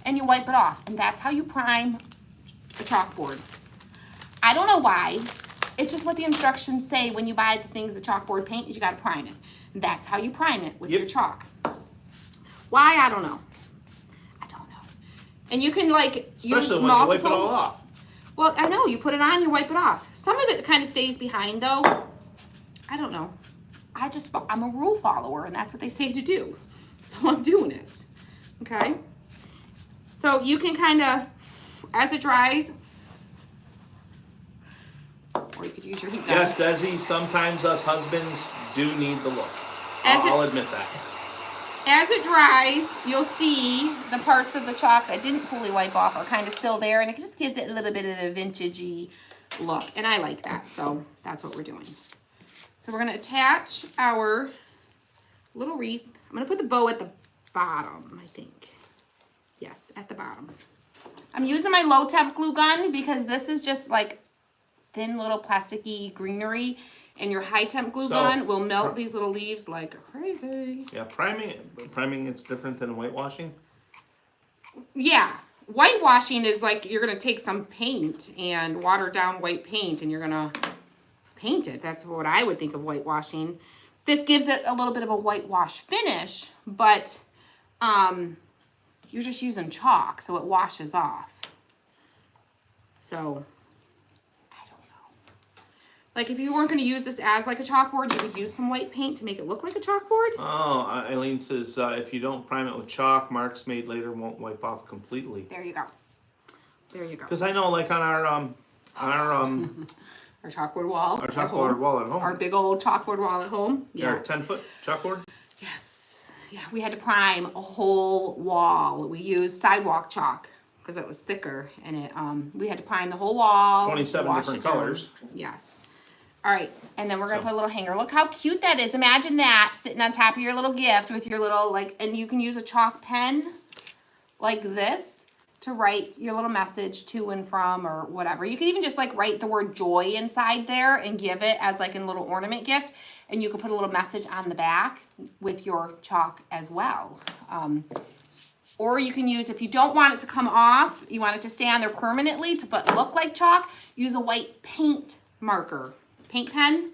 and you wipe it off. And that's how you prime the chalkboard. I don't know why. It's just what the instructions say when you buy the things, the chalkboard paint, is you got to prime it. That's how you prime it with your chalk. Why? I don't know. And you can like use when multiple. you wipe it all off. Well, I know, you put it on, you wipe it off. Some of it kind of stays behind though. I don't know. I'm a rule follower, and that's what they say to do. So I'm doing it. Okay? So you can kind of, as it dries, or you could use your heat gun. Yes, Desi, sometimes us husbands do need the look. I'll admit that. As it dries, you'll see the parts of the chalk that didn't fully wipe off are kind of still there, and it just gives it a little bit of a vintagey look, and I like that, so that's what we're doing. So we're going to attach our little wreath. I'm going to put the bow at the bottom, I think. Yes, at the bottom. I'm using my low temp glue gun because this is just like thin little plasticky greenery. And your high temp glue gun will melt these little leaves like crazy. Yeah, priming it's different than whitewashing. Yeah, whitewashing is like you're gonna take some paint and water down white paint and you're gonna paint it. That's what I would think of whitewashing. This gives it a little bit of a whitewash finish, but you're just using chalk, so it washes off. So. Like if you weren't going to use this as like a chalkboard, you could use some white paint to make it look like a chalkboard. Oh, Eileen says if you don't prime it with chalk, marks made later won't wipe off completely. There you go. There you go. Because I know, like on our our chalkboard wall. Our chalkboard wall at home. Our big old chalkboard wall at home. Yeah. Our 10-foot chalkboard. Yes. Yeah, we had to prime a whole wall. We used sidewalk chalk because it was thicker, and we had to prime the whole wall. 27 different colors. Yes. All right, and then we're gonna put a little hanger. Look how cute that is. Imagine that sitting on top of your little gift with your little and you can use a chalk pen like this to write your little message to and from or whatever. You could even just like write the word joy inside there and give it as like a little ornament gift. And you could put a little message on the back with your chalk as well. Or you can use, if you don't want it to come off, you want it to stay on there permanently but look like chalk, use a white paint marker. Paint pen,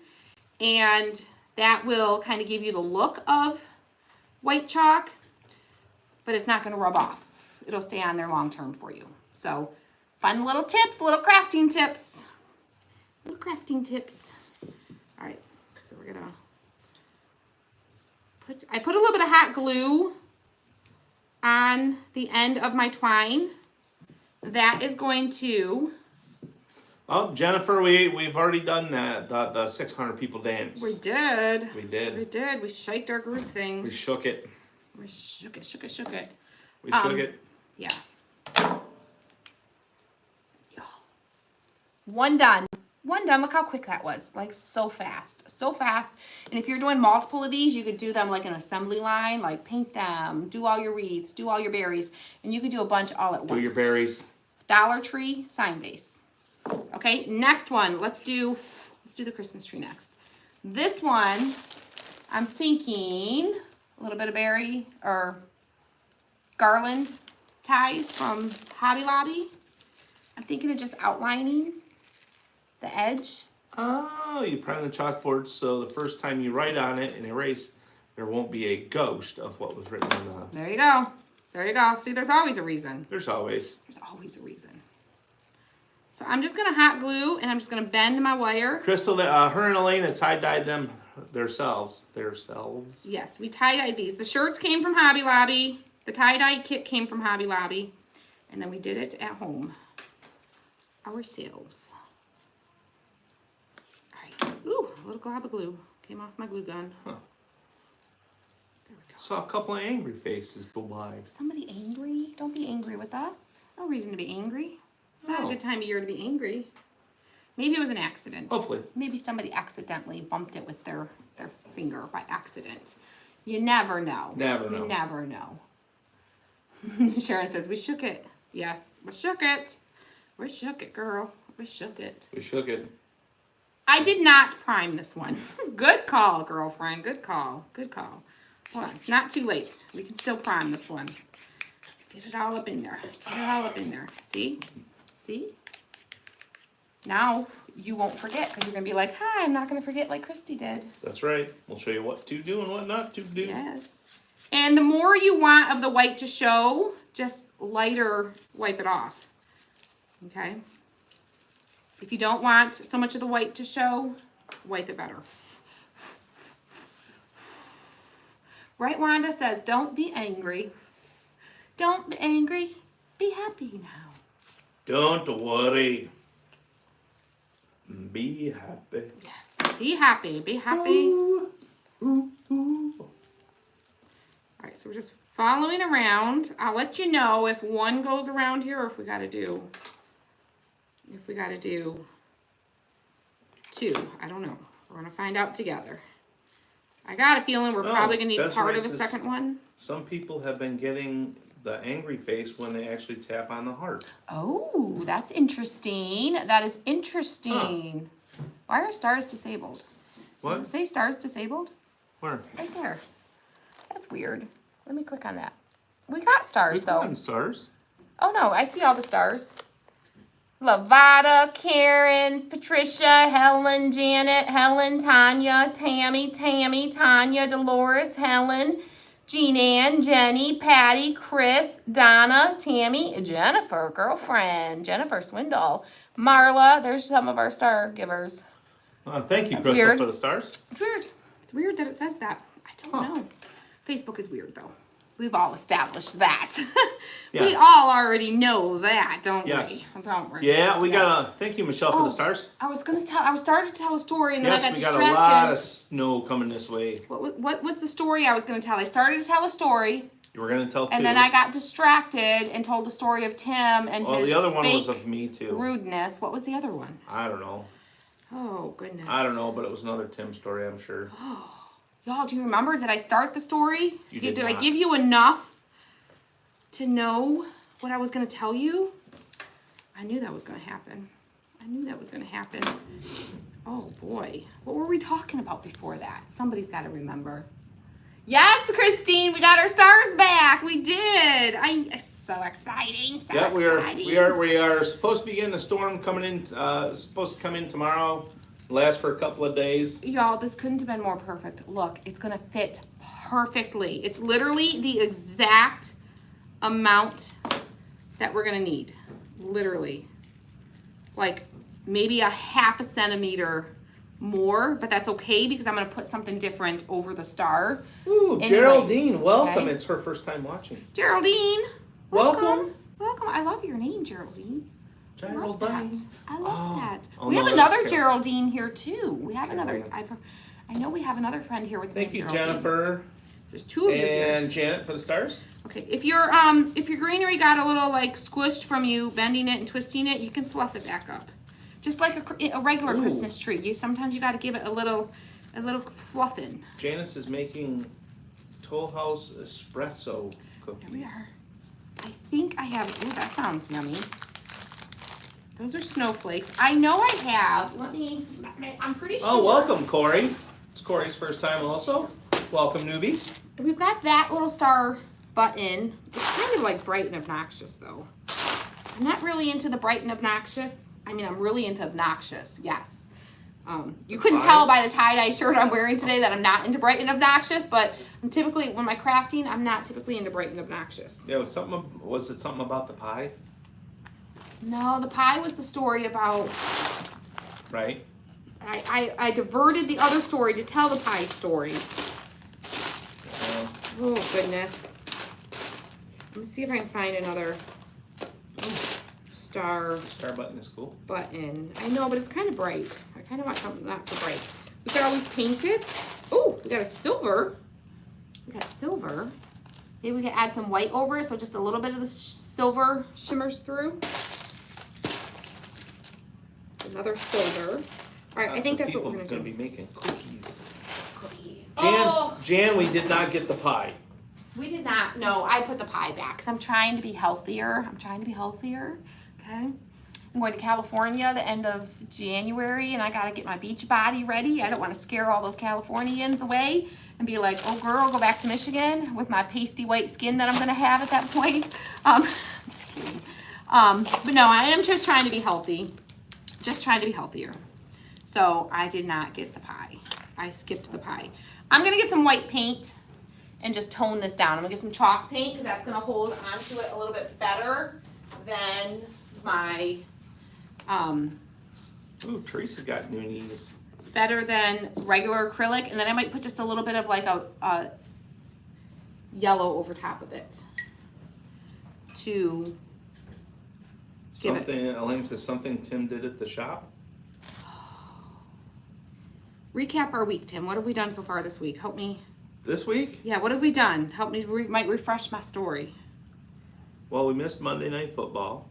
and that will kind of give you the look of white chalk, but it's not going to rub off. It'll stay on there long term for you. So fun little tips, little crafting tips. Little crafting tips. All right, so we're gonna I put a little bit of hot glue on the end of my twine. That is going to... Oh, Jennifer, we've already done that, the 600 people dance. We did. We did. We did. We shaked our group things. We shook it. We shook it, shook it, shook it. We shook it. Yeah. One done. One done. Look how quick that was. Like, so fast. So fast. And if you're doing multiple of these, you could do them like an assembly line. Like, paint them. Do all your wreaths. Do all your berries. And you could do a bunch all at once. Do your berries. Dollar Tree sign base. Okay, next one. Let's do the Christmas tree next. This one, I'm thinking a little bit of berry or garland ties from Hobby Lobby. I'm thinking of just outlining the edge. Oh, you prime the chalkboard so the first time you write on it and erase, there won't be a ghost of what was written in the... There you go. There you go. See, there's always a reason. There's always. There's always a reason. So I'm just going to hot glue and I'm just going to bend my wire. Crystal, her and Elena tie-dyed them themselves. Yes, we tie-dyed these. The shirts came from Hobby Lobby. The tie-dye kit came from Hobby Lobby. And then we did it at home ourselves. All right. Ooh, a little glob of glue came off my glue gun. Huh. There we go. Saw a couple of angry faces go by. Somebody angry? Don't be angry with us. No reason to be angry. It's not No. a good time of year to be angry. Maybe it was an accident. Hopefully. Maybe somebody accidentally bumped it with their finger by accident. You never know. Never know. You never know. Sharon says, we shook it. Yes, we shook it. We shook it, girl. We shook it. We shook it. I did not prime this one. Good call, girlfriend. Good call. Good call. Hold on. It's not too late. We can still prime this one. Get it all up in there. Get it all up in there. See? See? Now you won't forget because you're going to be like, hi, I'm not going to forget like Christy did. That's right. We'll show you what to do and what not to do. Yes. And the more you want of the white to show, just lighter wipe it off. Okay? If you don't want so much of the white to show, wipe it better. Right, Wanda says, don't be angry. Don't be angry. Be happy now. Don't worry. Be happy. Yes. Be happy. Be happy. Ooh, ooh, ooh. All right, so we're just following around. I'll let you know if one goes around here or if we got to do two. I don't know. We're going to find out together. I got a feeling we're probably going to need part of a second one. Some people have been getting the angry face when they actually tap on the heart. Oh, that's interesting. That is interesting. Huh. Why are stars disabled? What? Does it say stars disabled? Where? Right there. That's weird. Let me click on that. We got stars, though. We got stars. Oh, no. I see all the stars. Lavada, Karen, Patricia, Helen, Janet, Helen, Tanya, Tammy, Tanya, Dolores, Helen, Jean Ann, Jenny, Patty, Chris, Donna, Tammy, Jennifer, girlfriend, Jennifer Swindle, Marla. There's some of our star givers. Thank you, Crystal, weird. for the stars. It's weird. It's weird that it says that. I don't know. Facebook is weird, though. We've all established that. Yes. We all already know that, don't Yes. we? Don't we? Yeah, we got a... Thank you, Michelle, for the stars. I was starting to tell a story, and then I got distracted. Yes, we got a lot of snow coming this way. What was the story I was going to tell? I started to tell a story. You were going to tell two. And then I got distracted and told the story of Tim and his the other one fake was of me, too. rudeness. What was the other one? I don't know. Oh, goodness. I don't know, but it was another Tim story, I'm sure. Y'all, do you remember? Did I start the story? Did I give you enough to know what I was going to tell you? I knew that was going to happen. Oh, boy. What were we talking about before that? Somebody's got to remember. Yes, Christine, we got our stars back. We did. So exciting. So exciting. we are supposed to be getting a storm coming in. Supposed to come in tomorrow. Last for a couple of days. Y'all, this couldn't have been more perfect. Look, it's gonna fit perfectly. It's literally the exact amount that we're gonna need. Literally. Like maybe a half a centimeter more, but that's okay because I'm gonna put something different over the star. Ooh, Anyways, Geraldine, welcome. okay? It's her first time watching. Geraldine, Welcome. Welcome. I love your name, Geraldine. Geraldine. I love that. Oh, We no, have that's another Carol. Geraldine here too. We have another. Carolyn. I know we have another friend here with Thank me, you, Geraldine. Jennifer. There's two of you here. And Janet for the stars. Okay, if your greenery got a little like squished from you bending it and twisting it, you can fluff it back up, just like a regular Christmas tree. Sometimes you got to give it a little fluffing. Janice is making Toll House espresso cookies. There we are. I think I have. Ooh, that sounds yummy. Those are snowflakes. I know I have. I'm pretty sure. Oh, welcome, Corey. It's Corey's first time also. Welcome, newbies. We've got that little star button. It's kind of like bright and obnoxious, though. I'm not really into the bright and obnoxious. I mean, I'm really into obnoxious, yes. You couldn't tell by the tie-dye shirt I'm wearing today that I'm not into bright and obnoxious, but I'm typically, when I'm crafting, I'm not typically into bright and obnoxious. Yeah, was it something about the pie? No, the pie was the story about... Right. I diverted the other story to tell the pie story. Oh, goodness. Let me see if I can find another star button is cool. button. I know, but it's kind of bright. I kind of want something not so bright. We could always paint it. Oh, we got a silver. We got silver. Maybe we could add some white over it so just a little bit of the silver shimmers through. Another silver. All right, I think that's what we're going to do. Be making cookies. Cookies. Jan, we did not get the pie. We did not. No, I put the pie back because I'm trying to be healthier. Okay. I'm going to California the end of January, and I got to get my beach body ready. I don't want to scare all those Californians away and be like, oh, girl, go back to Michigan with my pasty white skin that I'm going to have at that point. I'm just kidding. But no, I am just trying to be healthy. Just trying to be healthier. So I did not get the pie. I skipped the pie. I'm going to get some white paint and just tone this down. I'm going to get some chalk paint because that's going to hold onto it a little bit better than my... Ooh, Teresa got new knees. Better than regular acrylic. And then I might put just a little bit of like a yellow over top of it to give it. Elaine says something Tim did at the shop. Recap our week, Tim. What have we done so far this week? Help me. This week? Yeah, what have we done? Help me, might refresh my story. Well, we missed Monday Night Football.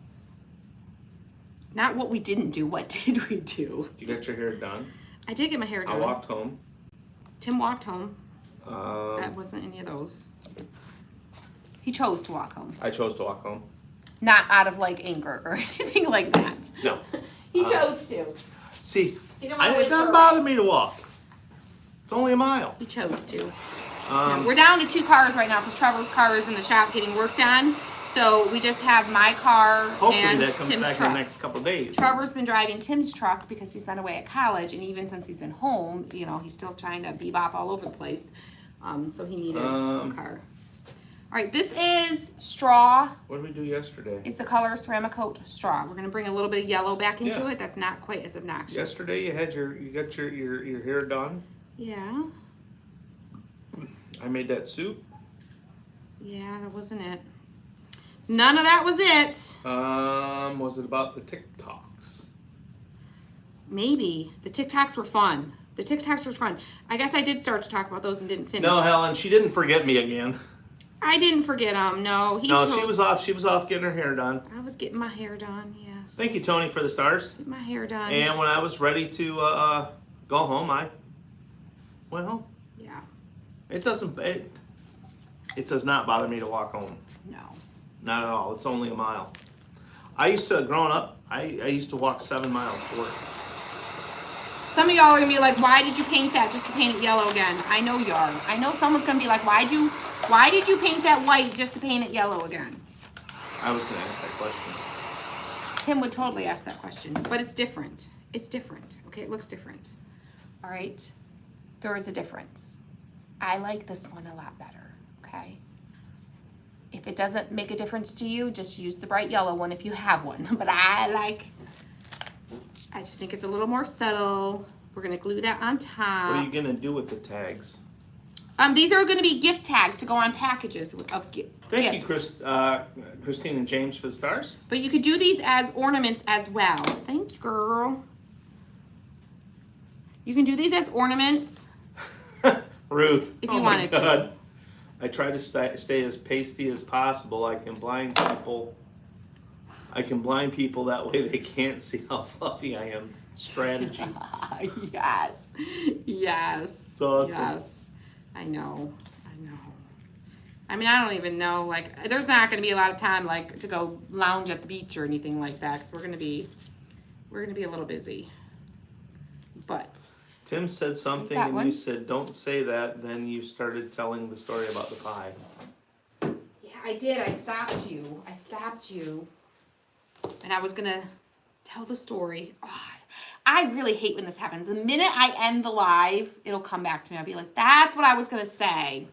Not what we didn't do. What did we do? You got your hair done? I did get my hair done. I walked home. Tim walked home. That wasn't any of those. He chose to walk home. I chose to walk home. Not out of like anger or anything like that. No. He chose to. See, It doesn't bother me to walk. It's only a mile. He chose to. We're down to 2 cars right now because Trevor's car is in the shop getting worked on. So we just have my car Hopefully and that comes Tim's back truck. in the next couple of days. Trevor's been driving Tim's truck because he's been away at college, and even since he's been home, you know, he's still trying to bebop all over the place. So he needed a car. All right, this is straw. What did we do yesterday? It's the color ceramic coat straw. We're gonna bring a little bit of yellow back into it. That's not quite as obnoxious. Yesterday you got your hair done. Yeah. I made that soup. Yeah, that wasn't it. None of that was it. Was it about the TikToks? Maybe. The TikToks were fun. The TikToks were fun. I guess I did start to talk about those and didn't finish. No, Helen, she didn't forget me again. I didn't forget him. No, she was off. She was off getting her hair done. I was getting my hair done. Yes. Thank you, Tony, for the stars. Get my hair done. And when I was ready to go home, I went home. Yeah. It does not bother me to walk home. No. Not at all. It's only a mile. Growing up, I used to walk 7 miles to work. Some of y'all are gonna be like, why did you paint that just to paint it yellow again? I know you are. I know someone's gonna be like, why did you paint that white just to paint it yellow again? I was gonna ask that question. Tim would totally ask that question, but it's different. It's different, okay? It looks different. All right? There is a difference. I like this one a lot better, okay? If it doesn't make a difference to you, just use the bright yellow one if you have one. But I just think it's a little more subtle. We're gonna glue that on top. What are you gonna do with the tags? These are gonna be gift tags to go on packages of gifts. Thank you, Christine and James for the stars. But you could do these as ornaments as well. Thank you, girl. You can do these as ornaments. Ruth, if you wanted to. I try to stay as pasty as possible. I can blind people that way they can't see how fluffy I am. Strategy. Yes. Yes. It's awesome. Yes. I know. I mean, I don't even know, like, there's not going to be a lot of time, like, to go lounge at the beach or anything like that, because we're going to be a little busy. But Tim said something and you said, don't say that. Then you started telling the story about the pie. Yeah, I did. I stopped you. And I was going to tell the story. Oh, I really hate when this happens. The minute I end the live, it'll come back to me. I'll be like, that's what I was going to say.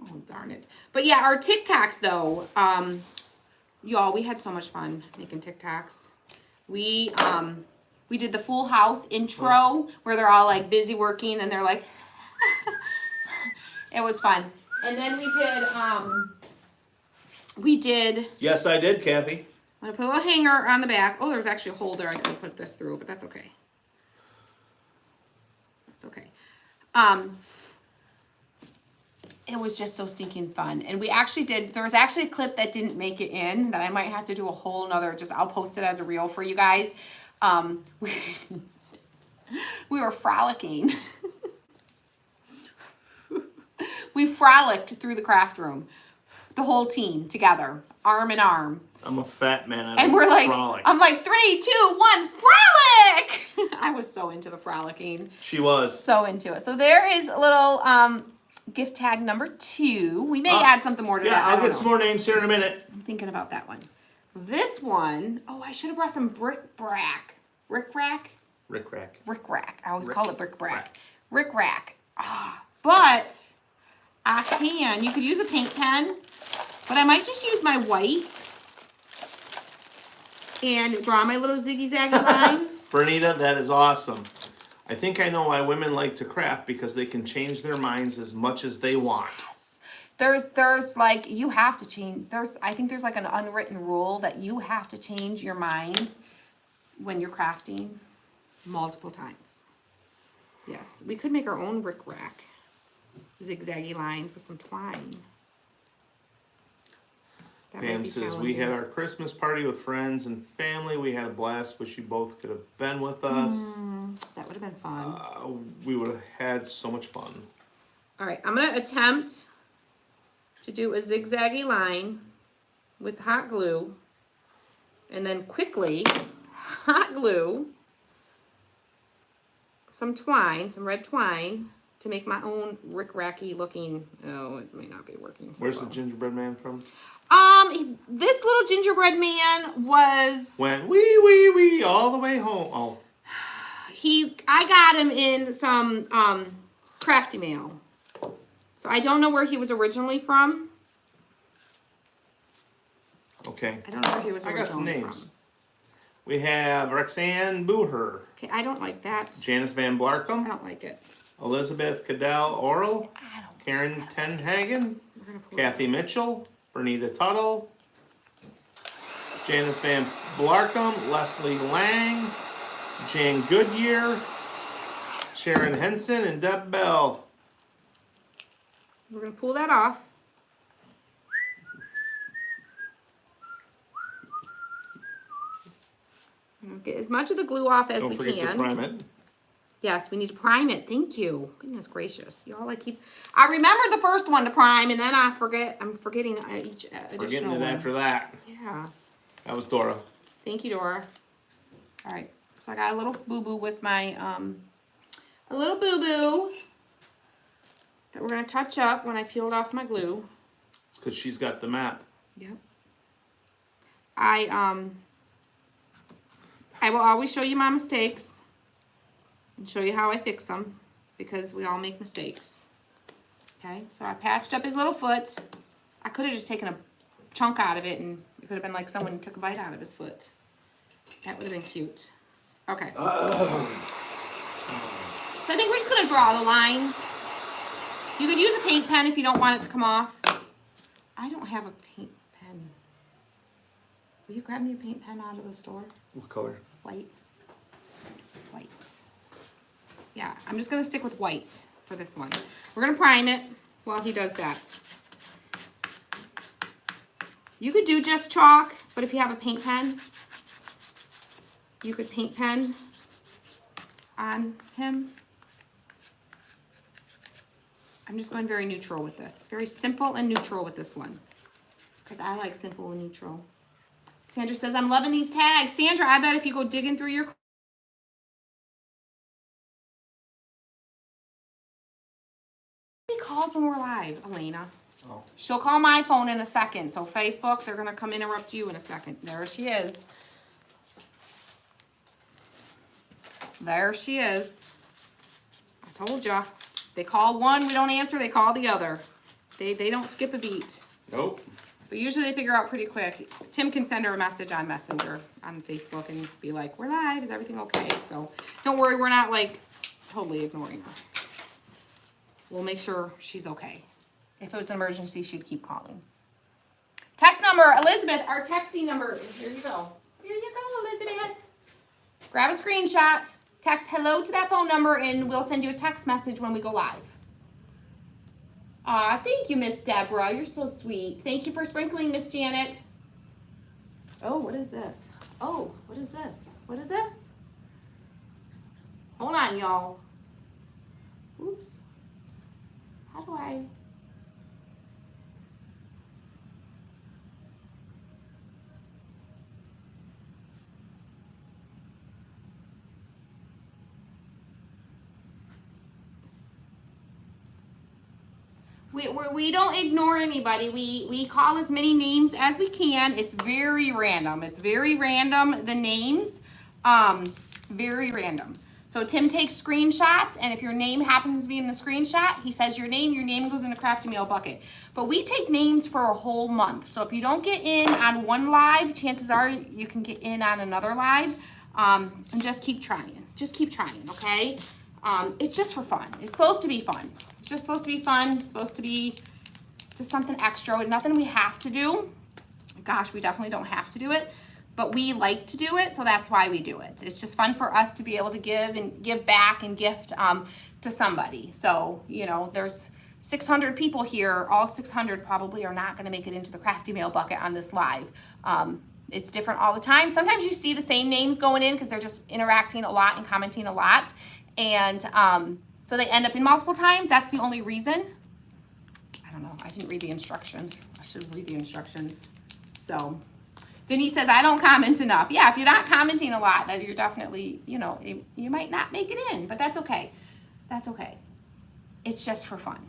Oh, darn it. But yeah, our TikToks, though, y'all, we had so much fun making TikToks. We did the Full House intro where they're all like busy working and they're like, it was fun. And then we did. Yes, I did, Kathy. I'm gonna put a little hanger on the back. Oh, there's actually a hole there I could put this through, but that's okay. That's okay. It was just so stinking fun. And we actually there was actually a clip that didn't make it in that I might have to do a whole nother, I'll post it as a reel for you guys. We were frolicking. We frolicked through the craft room. The whole team together, arm in arm. I'm a fat man. And we're like, frolic. I'm like, 3, 2, 1, frolic! I was so into the frolicking. She was. So into it. So there is a little gift tag number 2. We may add something more to that. Yeah, I'll get some more names here in a minute. I'm thinking about that one. This one, I should have brought some bric-rack. Rick-rack? Rick-rack. Rick-rack. I always call it bric-rack. Rick-rack. But you could use a paint pen, but I might just use my white and draw my little ziggy-zaggy lines. Bernita, that is awesome. I think I know why women like to craft, because they can change their minds as much as they want. Yes. There's like, you have to change. I think there's like an unwritten rule that you have to change your mind when you're crafting multiple times. Yes, we could make our own rick-rack. Zigzaggy lines with some twine. Pam says, we had our Christmas party with friends and family. We had a blast. Wish you both could have been with us. That would have been fun. We would have had so much fun. All right, I'm going to attempt to do a zigzaggy line with hot glue. And then quickly hot glue some twine, some red twine, to make my own rick-racky looking. Oh, it may not be working. So where's the gingerbread man from? This little gingerbread man went wee all the way home. Oh. I got him in some crafty mail. So I don't know where he was originally from. Okay. I don't know where he was originally from. I got some names. We have Roxanne Booher. Okay, I don't like that. Janice Van Blarkum. I don't like it. Elizabeth Cadell Oral. Karen Tenhagen. Kathy Mitchell. Bernita Tuttle. Janice Van Blarkum. Leslie Lang. Jan Goodyear. Sharon Henson and Deb Bell. We're going to pull that off. Get as much of the glue off as we can. Don't forget to prime it. Yes, we need to prime it. Thank you. Goodness gracious. Y'all, I remembered the first one to prime, and then I'm forgetting each additional one. Forgetting it after that. Yeah. That was Dora. Thank you, Dora. All right. So I got a little boo-boo with my, a little boo-boo that we're going to touch up when I peeled off my glue. It's because she's got the map. Yep. I will always show you my mistakes and show you how I fix them, because we all make mistakes. Okay, so I patched up his little foot. I could have just taken a chunk out of it, and it could have been like someone took a bite out of his foot. That would have been cute. Okay. So I think we're just gonna draw the lines. You could use a paint pen if you don't want it to come off. I don't have a paint pen. Will you grab me a paint pen out of the store? What color? White. White. Yeah, I'm just gonna stick with white for this one. We're gonna prime it while he does that. You could do just chalk, but if you have a paint pen, you could paint pen on him. I'm just going very neutral with this. Very simple and neutral with this one. Because I like simple and neutral. Sandra says, I'm loving these tags. Sandra, I bet if you go digging through your... He calls when we're live, Elena. Oh. She'll call my phone in a second. So Facebook, they're going to come interrupt you in a second. There she is. There she is. I told ya. They call one, we don't answer, they call the other. They don't skip a beat. Nope. But usually they figure out pretty quick. Tim can send her a message on Messenger on Facebook and be like, we're live, is everything okay? So don't worry, we're not like totally ignoring her. We'll make sure she's okay. If it was an emergency, she'd keep calling. Text number, Elizabeth, our texting number. Here you go. Here you go, Elizabeth. Grab a screenshot. Text hello to that phone number and we'll send you a text message when we go live. Aw, thank you, Miss Deborah. You're so sweet. Thank you for sprinkling, Miss Janet. Oh, what is this? Oh, what is this? What is this? Hold on, y'all. Oops. How do I... We don't ignore anybody. We call as many names as we can. It's very random. It's very random, the names. Very random. So Tim takes screenshots, and if your name happens to be in the screenshot, he says your name goes in a crafty mail bucket. But we take names for a whole month. So if you don't get in on one live, chances are you can get in on another live. And just keep trying. Just keep trying, okay? It's just for fun. It's supposed to be fun. It's just supposed to be fun. It's supposed to be just something extra. Nothing we have to do. Gosh, we definitely don't have to do it, but we like to do it, so that's why we do it. It's just fun for us to be able to give back and gift to somebody. So, you know, there's 600 people here. All 600 probably are not going to make it into the crafty mail bucket on this live. It's different all the time. Sometimes you see the same names going in because they're just interacting a lot and commenting a lot. And so they end up in multiple times. That's the only reason. I don't know. I didn't read the instructions. I should read the instructions. So Denise says, I don't comment enough. Yeah, if you're not commenting a lot, then you're definitely, you know, you might not make it in. But that's okay. That's okay. It's just for fun.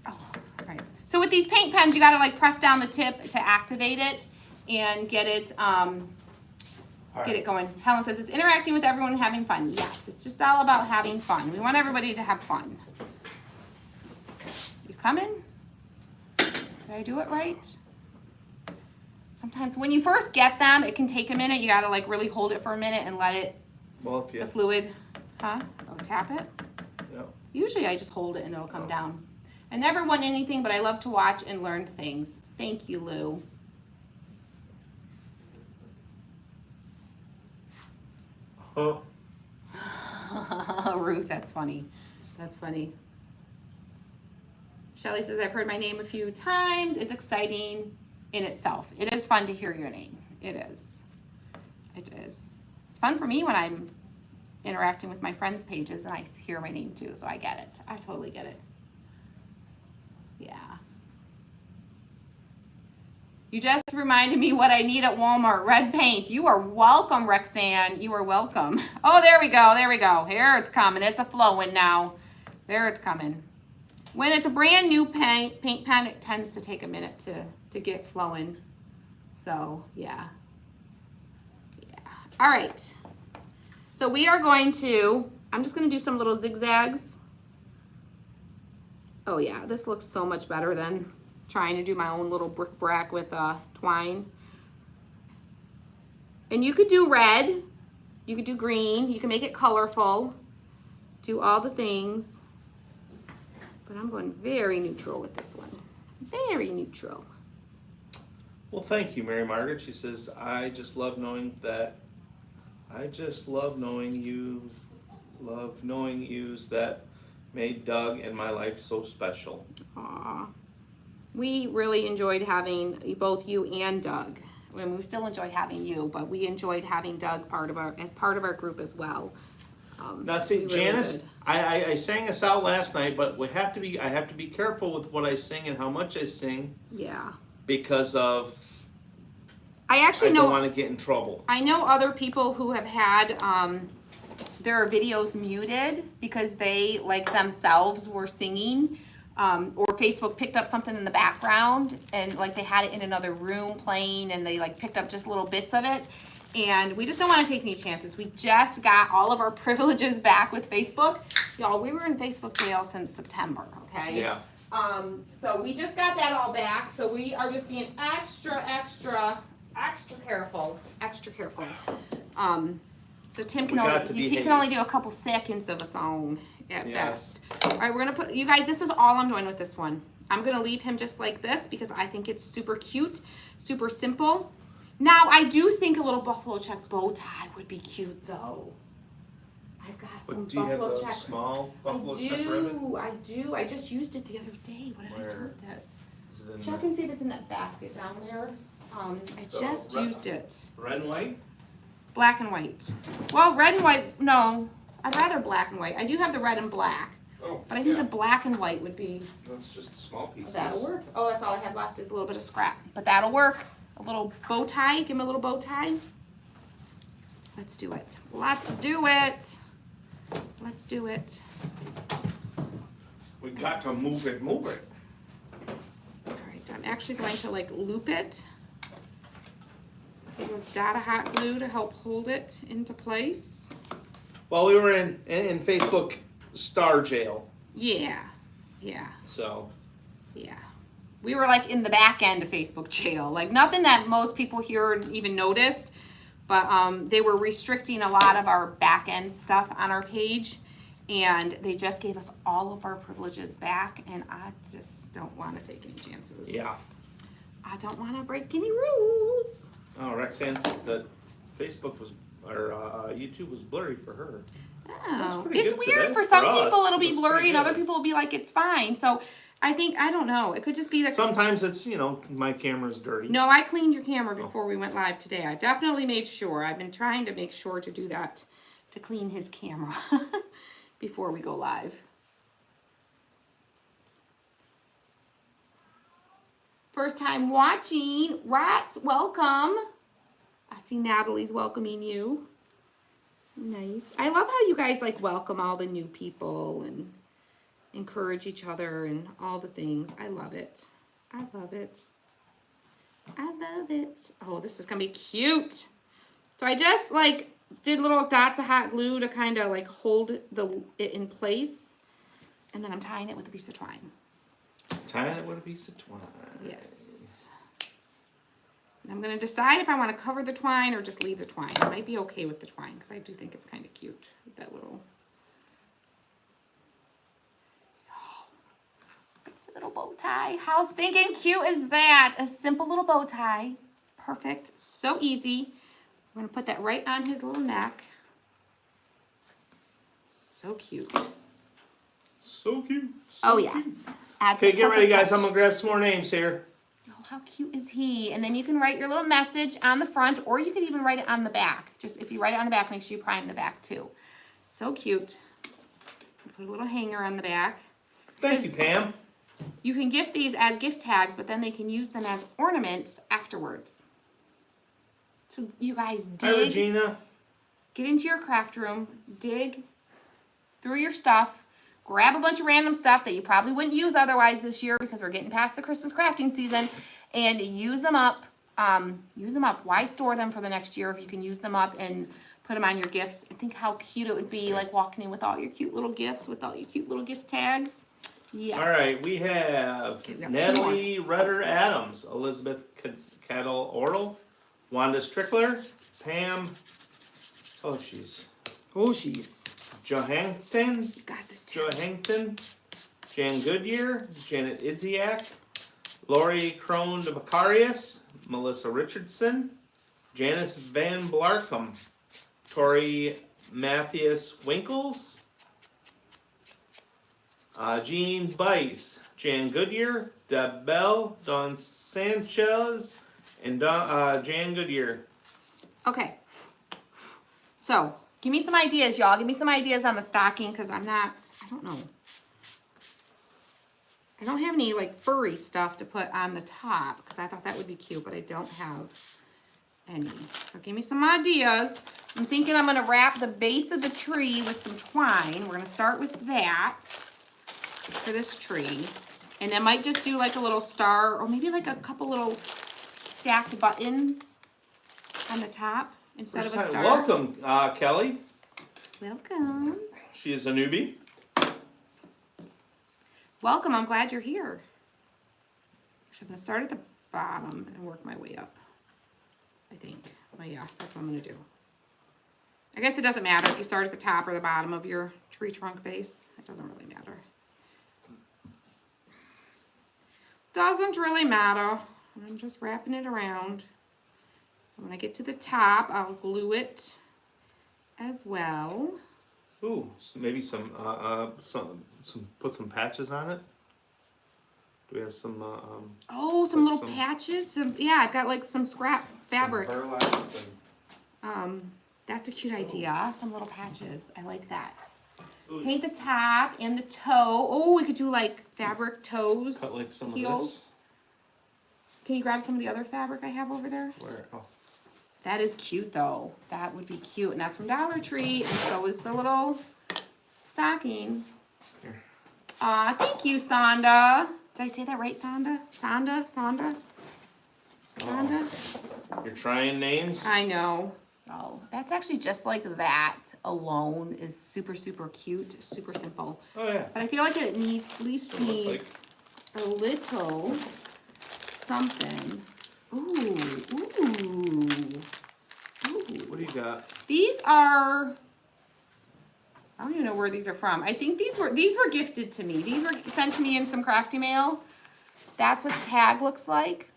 Oh, all right. So with these paint pens, you got to like press down the tip to activate it and get it going. Helen says it's interacting with everyone and having fun. Yes, it's just all about having fun. We want everybody to have fun. You coming? Did I do it right? Sometimes when you first get them, it can take a minute. You got to like really hold it for a minute and let it, the fluid, tap it? Yep. Usually I just hold it and it'll come down. I never won anything, but I love to watch and learn things. Thank you, Lou. Oh. Ruth, that's funny. That's funny. Shelly says, I've heard my name a few times. It's exciting in itself. It is fun to hear your name. It is. It is. It's fun for me when I'm interacting with my friends' pages and I hear my name too, so I get it. I totally get it. Yeah. You just reminded me what I need at Walmart. Red paint. You are welcome, Rexanne. You are welcome. Oh, there we go. There we go. Here it's coming. It's a flowing now. There it's coming. When it's a brand new paint pen, it tends to take a minute to get flowing. So, yeah. Yeah. All right. So we are going to, I'm just going to do some little zigzags. Oh, yeah. This looks so much better than trying to do my own little bric-a-brac with twine. And you could do red. You could do green. You can make it colorful. Do all the things. But I'm going very neutral with this one. Very neutral. Well, thank you, Mary Margaret. She says, I just love knowing that. I just love knowing you. Love knowing yous that made Doug and my life so special. Aw. We really enjoyed having both you and Doug. I mean, we still enjoy having you, but we enjoyed having Doug as part of our group as well. Now, see, really Janice, did. I sang us out last night, but I have to be careful with what I sing and how much I sing. Yeah. Because of I don't know want to get in trouble. I know other people who have had their videos muted because they, like themselves, were singing, or Facebook picked up something in the background and like they had it in another room playing and they like picked up just little bits of it. And we just don't want to take any chances. We just got all of our privileges back with Facebook. Y'all, we were in Facebook jail since September, okay? Yeah. So we just got that all back. So we are just being extra careful. So Tim can only do a couple seconds of a song at best. All right, we're gonna put, you guys, this is all I'm doing with this one. I'm gonna leave him just like this because I think it's super cute, super simple. Now, I do think a little buffalo check bow tie would be cute though. I've got some buffalo check. Small buffalo check ribbon? I do. I just used it the other day. What did I do with it? Check and see if it's in that basket down there. I just used it. Red and white? Black and white. Well, red and white, no. I'd rather black and white. I do have the red and black. Oh, but I think the black and white would be... That's just small pieces. That'll work. Oh, that's all I have left is a little bit of scrap. But that'll work. A little bow tie. Give him a little bow tie. Let's do it. Let's do it. Let's do it. We got to move it. All right, I'm actually going to like loop it. A little dot of hot glue to help hold it into place. Well, we were in Facebook star jail. Yeah. So. Yeah. We were like in the back end of Facebook jail. Like nothing that most people here even noticed, but they were restricting a lot of our back end stuff on our page, and they just gave us all of our privileges back, and I just don't want to take any chances. Yeah. I don't want to break any rules. Oh, Roxanne says that Facebook was, or YouTube was blurry for her. Oh, it's weird. For some people it'll be blurry and other people will be like, it's fine. So I don't know. It could just be that sometimes it's, my camera's dirty. No, I cleaned your camera before we went live today. I definitely made sure. I've been trying to make sure to do that, to clean his camera before we go live. First time watching, Rats, welcome. I see Natalie's welcoming you. Nice. I love how you guys like welcome all the new people and encourage each other and all the things. I love it. I love it. Oh, this is gonna be cute. So I just like did little dots of hot glue to kind of like hold it in place, and then I'm tying it with a piece of twine. Tying it with a piece of twine. Yes. And I'm gonna decide if I want to cover the twine or just leave the twine. I might be okay with the twine because I do think it's kind of cute with that little bow tie. How stinking cute is that? A simple little bow tie. Perfect. So easy. We're gonna put that right on his little neck. So cute. So cute. Oh yes. Okay, get ready, guys. I'm gonna grab some more names here. Oh, how cute is he? And then you can write your little message on the front, or you could even write it on the back. Just if you write it on the back, make sure you prime the back too. So cute. Put a little hanger on the back. Thank you, Pam. You can gift these as gift tags, but then they can use them as ornaments afterwards. So you guys dig. Hi, Regina. Get into your craft room, dig through your stuff, grab a bunch of random stuff that you probably wouldn't use otherwise this year because we're getting past the Christmas crafting season, and use them up. Why store them for the next year if you can use them up and put them on your gifts? And think how cute it would be, like walking in with all your cute little gifts, with all your cute little gift tags. Yes. All right, we have Natalie Rudder Adams, Elizabeth Cattle Ortle, Wanda Strickler, Pam Oh, jeez. Oh, jeez. Johansson, You got this, Tim. Johansson, Jan Goodyear, Janet Idziak, Lori Crone de Macarius, Melissa Richardson, Janice Van Blarcom, Tori Matthias Winkles, Jean Bice, Jan Goodyear, Deb Bell, Dawn Sanchez, and Jan Goodyear. Okay. So, give me some ideas, y'all. Give me some ideas on the stocking, because I don't know. I don't have any, like, furry stuff to put on the top, because I thought that would be cute, but I don't have any. So, give me some ideas. I'm thinking I'm going to wrap the base of the tree with some twine. We're going to start with that for this tree. And I might just do, like, a little star, or maybe, like, a couple little stacked buttons on the top instead of a star. Welcome, Kelly. Welcome. She is a newbie. Welcome, I'm glad you're here. So I'm gonna start at the bottom and work my way up, I think. But yeah, that's what I'm gonna do. I guess it doesn't matter if you start at the top or the bottom of your tree trunk base. It doesn't really matter. Doesn't really matter. I'm just wrapping it around. When I get to the top, I'll glue it as well. Ooh, so maybe some put some patches on it. Do we have some? Oh, some little patches. Yeah, I've got like some scrap fabric. Some burlap and, That's a cute idea. Some little patches. I like that. ooh, Paint the top and the toe. Oh, we could do like fabric toes. cut like some heels. of this. Can you grab some of the other fabric I have over there? Where? Oh. That is cute though. That would be cute. And that's from Dollar Tree. And so is the little stocking. Here. Aw, thank you, Sonda. Did I say that right, Sonda? Sonda? You're trying names? I know. Oh, that's actually just like that alone is super, super cute, super simple. Oh yeah. But I feel like it needs, at least It looks needs a little something. Ooh. What do you got? These are, I don't even know where these are from. I think these were gifted to me. These were sent to me in some crafty mail. That's what the tag looks like.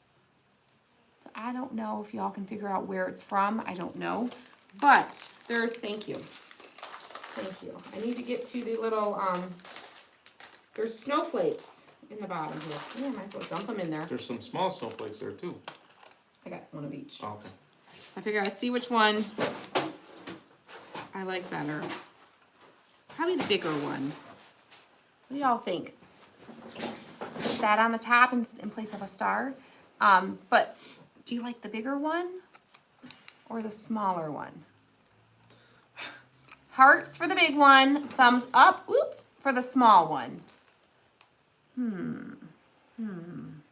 So I don't know if y'all can figure out where it's from. I don't know. But there's, thank you. Thank you. I need to get to the little, there's snowflakes in the bottom here. Yeah, I might as well dump them in there. There's some small snowflakes there too. I got one of each. Oh, okay. So I figure I see which one I like better. Probably the bigger one. What do y'all think? Put that on the top in place of a star. But do you like the bigger one or the smaller one? Hearts for the big one, thumbs up, oops, for the small one.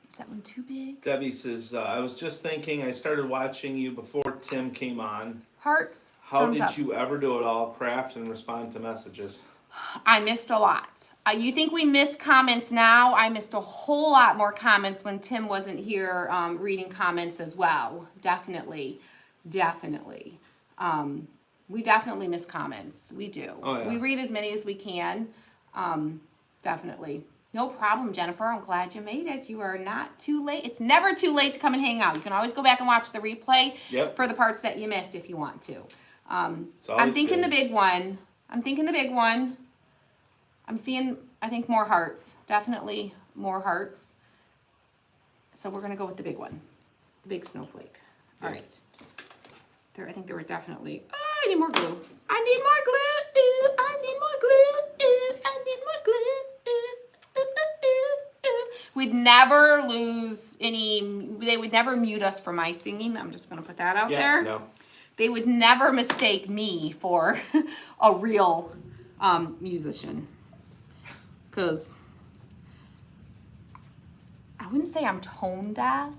Is that one too big? Debbie says, I was just thinking, I started watching you before Tim came on. Hearts, How thumbs did up. you ever do it all? Craft and respond to messages. I missed a lot. You think we miss comments now? I missed a whole lot more comments when Tim wasn't here reading comments as well. Definitely. We definitely miss comments. We do. Oh, yeah. We read as many as we can. Definitely. No problem, Jennifer. I'm glad you made it. You are not too late. It's never too late to come and hang out. You can always go back and watch the replay for the parts that you missed if you want to. I'm thinking the big one. I'm seeing, I think, more hearts. Definitely more hearts. So we're going to go with the big one. The big snowflake. All right. I think there were definitely... Oh, I need more glue. I need more glue. Ooh, I need more glue. Ooh, I need more glue. We'd never lose any... They would never mute us for my singing. I'm just going to put that out there. No. They would never mistake me for a real musician. Because I wouldn't say I'm tone deaf.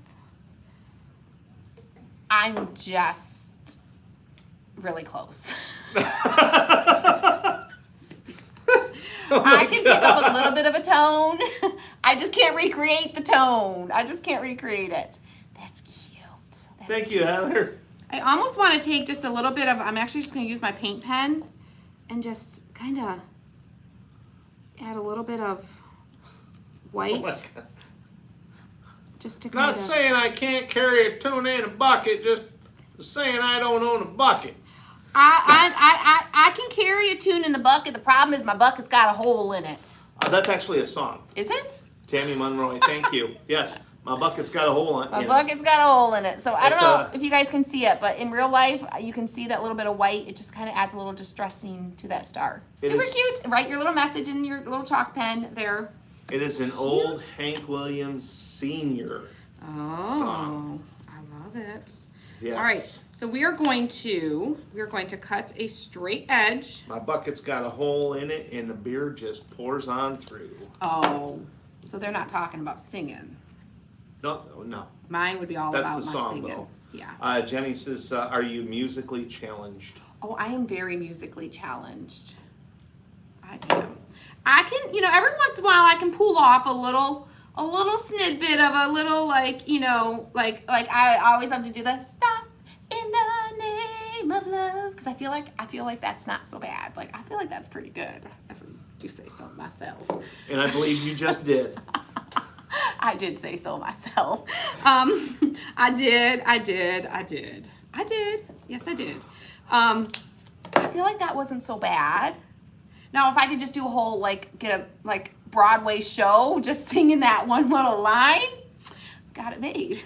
I'm just really close. I can pick up a little bit of a tone. I just can't recreate the tone. I just can't recreate it. That's cute. Thank you, Heather. I almost want to take just a little bit of, I'm actually just going to use my paint pen and just kind of add a little bit of white. Oh my God. Just to kind Not saying I can't carry a tuna in a bucket, just saying I don't own a bucket. I can carry a tune in the bucket. The problem is my bucket's got a hole in it. That's actually a song. Is it? Tammy Monroy, thank you. Yes, my bucket's got a hole in it. My bucket's got a hole in it. So I don't It's, know if you guys can see it, but in real life, you can see that little bit of white. It just kind of adds a little distressing to that star. Super cute. Write your little message in your little chalk pen there. It is an old Hank Williams Sr. song. I love it. Yes. All right, so we are going to cut a straight edge. My bucket's got a hole in it, and the beer just pours on through. Oh, so they're not talking about singing. No. Mine would be all That's about the my song, singing. though. Yeah. Jenny says, "Are you musically challenged?" Oh, I am very musically challenged. I am. I can, every once in a while I can pull off a little snippet of a little, like I always have to do the stop in the name of love, because I feel like that's not so bad. Like, I feel like that's pretty good, if I do say so myself. And I believe you just did. I did say so myself. I did. Yes, I did. I feel like that wasn't so bad. Now, if I could just do a whole, get a, Broadway show, just singing that one little line, got it made.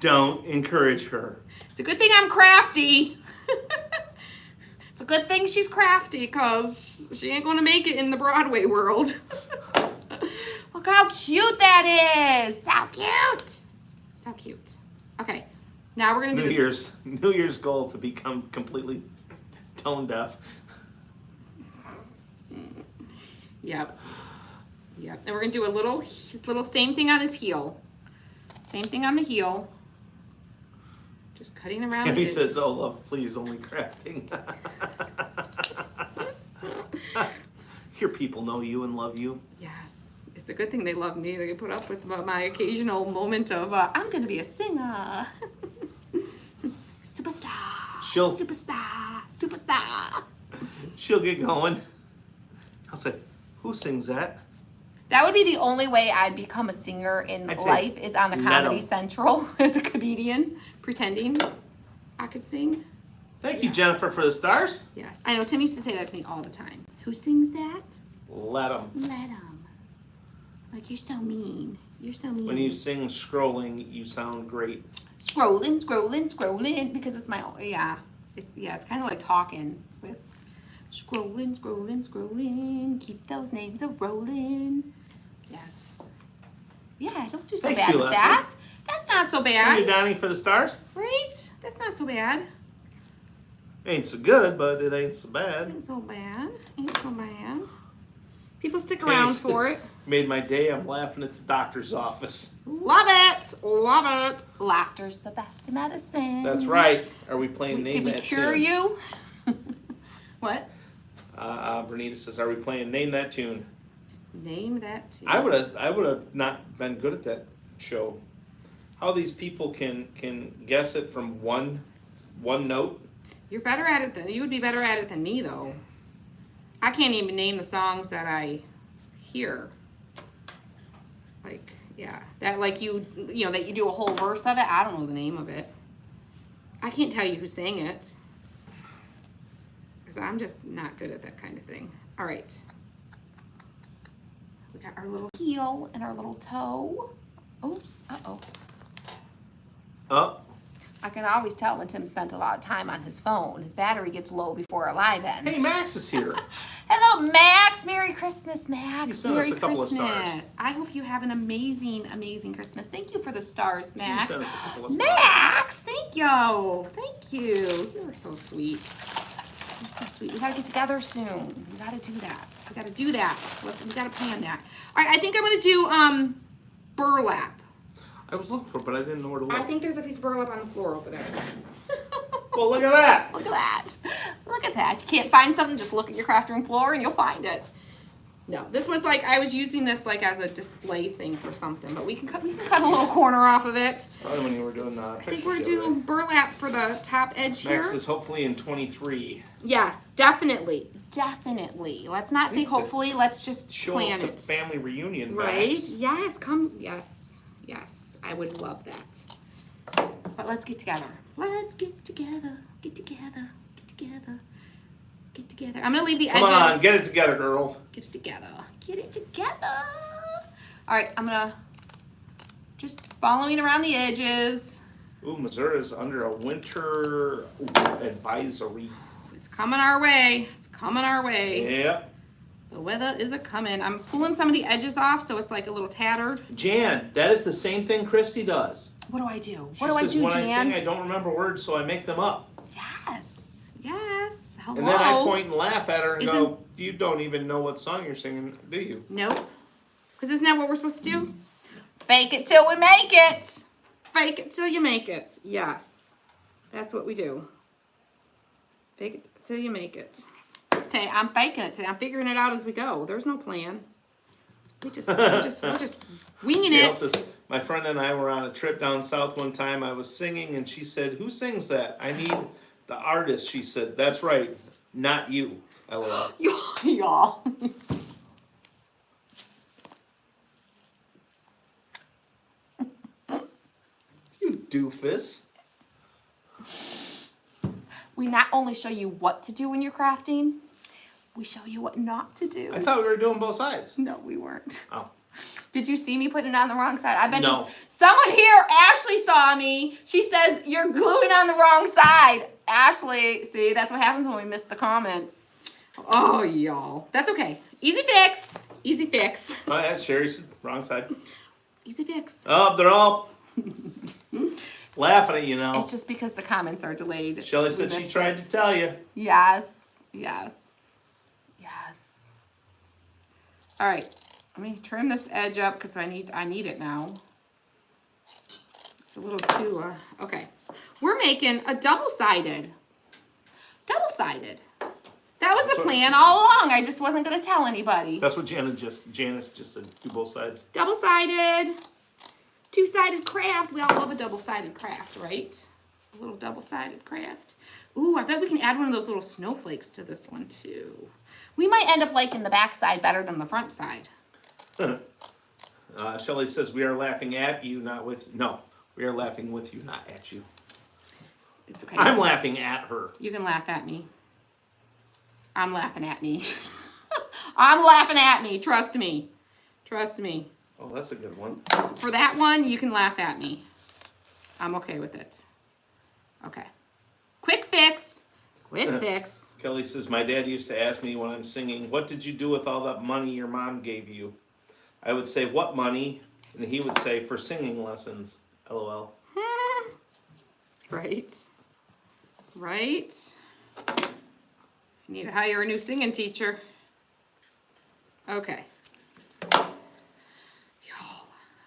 Don't encourage her. It's a good thing I'm crafty. It's a good thing she's crafty, because she ain't going to make it in the Broadway world. Look how cute that is. So cute. So cute. Okay, now we're going to do this. New Year's goal to become completely tone deaf. Yep. And we're gonna do a little same thing on his heel. Same thing on the heel. Just cutting around. And he says, "Oh, love, please, only crafting." Your people know you and love you. Yes, it's a good thing they love me. They put up with my occasional moment of I'm gonna be a singer. Superstar. Superstar. She'll get going. I'll say, "Who sings that?" That would be the only way I'd become a singer in life, is on the Comedy Central as a comedian, pretending I could sing. Thank you, Jennifer, for the stars. Yes, I know Tim used to say that to me all the time. Who sings that? Let them. Let them. Like, you're so mean. You're so mean. When you sing scrolling, you sound great. Scrolling, because it's my own, it's kind of like talking with scrolling, keep those names a-rolling. Yes. Yeah, I don't do so Thank bad you, with Leslie. that. That's not so Thank bad. you, Donnie, for the stars. Right? That's not so bad. Ain't so good, but it ain't so bad. Ain't so bad. People stick around for it. Made my day. I'm laughing at the doctor's office. Love it. Laughter's the best medicine. That's right. Are we playing Name Did we That cure Tune? you? What? Bernita says, "Are we playing Name That Tune?" Name that tune. I would have not been good at that show. How these people can guess it from one note. You're better at it you would be better at it than me, though. I can't even name the songs that I hear. That you do a whole verse of it. I don't know the name of it. I can't tell you who sang it, because I'm just not good at that kind of thing. All right. We got our little heel and our little toe. Oops. Uh-oh. Oh, I can always tell when Tim spent a lot of time on his phone. His battery gets low before our live ends. hey, Max is here. Hello, Max. Merry Christmas, Max. He sent Merry us a couple of Christmas. stars. I hope you have an amazing, amazing Christmas. Thank you for the stars, Max. sent us a couple of stars. Max, thank you. Thank you. You're so sweet. You're so sweet. We gotta get together soon. We gotta do that. We gotta do that. We gotta plan that. All right, I think I'm gonna do burlap. I was looking for it, but I didn't know where to look. I think there's a piece of burlap on the floor over there. Well, look at that. Look at that. Look at that. You can't find something, just look at your craft room floor and you'll find it. No, this was like, I was using this like as a display thing for something, but we can cut a little corner off of it. Probably when you were doing I think we're doing burlap for the top edge here. Max is hopefully in 23. Yes, definitely. Definitely. Let's not say hopefully, let's just plan Show it. up to family reunion, Right? Max. Yes, come, yes, yes, I would love that. But let's get together. Let's get together, get together, get together, get together. I'm gonna leave the edges. Come on, get it together, girl. Get it together. Get it together. All right, I'm gonna just following around the edges. Ooh, Missouri's under a winter advisory. It's coming our way. It's coming our way. Yep. The weather is a coming. I'm pulling some of the edges off so it's like a little tattered. Jan, that is the same thing Christy does. What do I do? She says, when I sing, I don't remember words, so I make them up. Yes. Yes. Hello. And then I point and laugh at her and go, you don't even know what song you're singing, do you? Nope. Because isn't that what we're supposed to do? Fake it till we make it. Fake it till you make it. Yes. That's what we do. Fake it till you make it. Okay, I'm faking it today. I'm figuring it out as we go. There's no plan. We're just winging it. Says, my friend and I were on a trip down south one time. I was singing and she said, who sings that? I need the artist. She said, that's right, not you. LOL. Y'all. You doofus. We not only show you what to do when you're crafting, we show you what not to do. I thought we were doing both sides. No, we weren't. Oh. Did you see me putting it on the wrong side? I bet No. you someone here, Ashley, saw me. She says you're gluing on the wrong side. Ashley, see, that's what happens when we miss the comments. Oh, y'all. That's okay. Easy fix. Easy fix. Oh, yeah, Sherry's wrong side. Easy fix. Oh, they're all laughing at you now. It's just because the comments are delayed. Shelly said she tried to tell you. Yes. Yes. Yes. All right. Let me trim this edge up because I need it now. It's a little too, okay. We're making a double-sided. Double-sided. That was the plan all along. I just wasn't going to tell anybody. That's what Janice just said. Do both sides. Double-sided. Two-sided craft. We all love a double-sided craft, right? A little double-sided craft. Ooh, I bet we can add one of those little snowflakes to this one, too. We might end up liking the back side better than the front side. Shelly says, we are laughing at you, not with you. No, we are laughing with you, not at you. It's okay. I'm laughing at her. You can laugh at me. I'm laughing at me. I'm laughing at me. Trust me. Trust me. Oh, that's a good one. For that one, you can laugh at me. I'm okay with it. Okay. Quick fix. Quick fix. Kelly says, my dad used to ask me when I'm singing, what did you do with all that money your mom gave you? I would say, what money? And he would say, for singing lessons. LOL. Right. Right. You need to hire a new singing teacher. Okay. Y'all,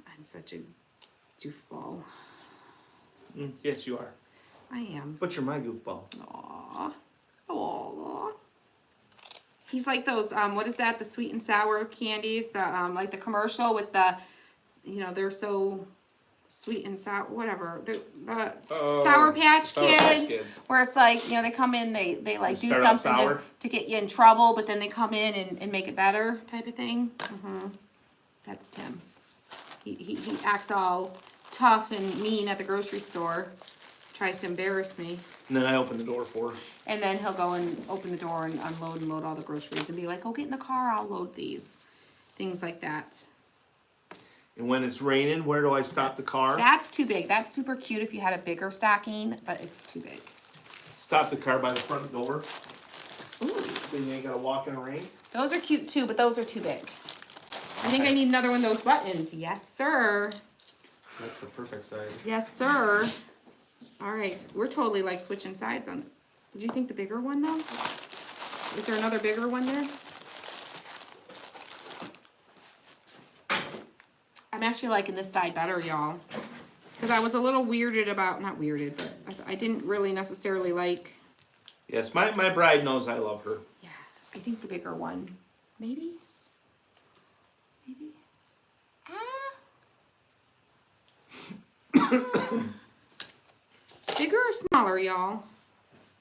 I'm such a goofball. Yes, you are. I am. But you're my goofball. Aww. Aww. He's like those, what is that? The sweet and sour candies, the, like the commercial with the, you know, they're so sweet and sour, whatever. The Sour Patch Kids, where it's like, you know, they come in, they like do something to get you in trouble, but then they come in and make it better type of thing. That's Tim. He acts all tough and mean at the grocery store. Tries to embarrass me. And then I open the door for her. And then he'll go and open the door and unload and load all the groceries and be like, oh, get in the car, I'll load these. Things like that. And when it's raining, where do I stop the car? That's too big. That's super cute if you had a bigger stocking, but it's too big. Stop the car by the front door. Ooh. Then you ain't gotta walk in the rain. Those are cute too, but those are too big. I think I need another one of those buttons. Yes, sir. That's the perfect size. Yes, sir. All right, we're totally like switching sides on. Did you think the bigger one though? Is there another bigger one there? I'm actually liking this side better, y'all. Because I was a little weirded about, not weirded, but I didn't really necessarily like. Yes, my bride knows I love her. Yeah, I think the bigger one. Maybe? Bigger or smaller, y'all?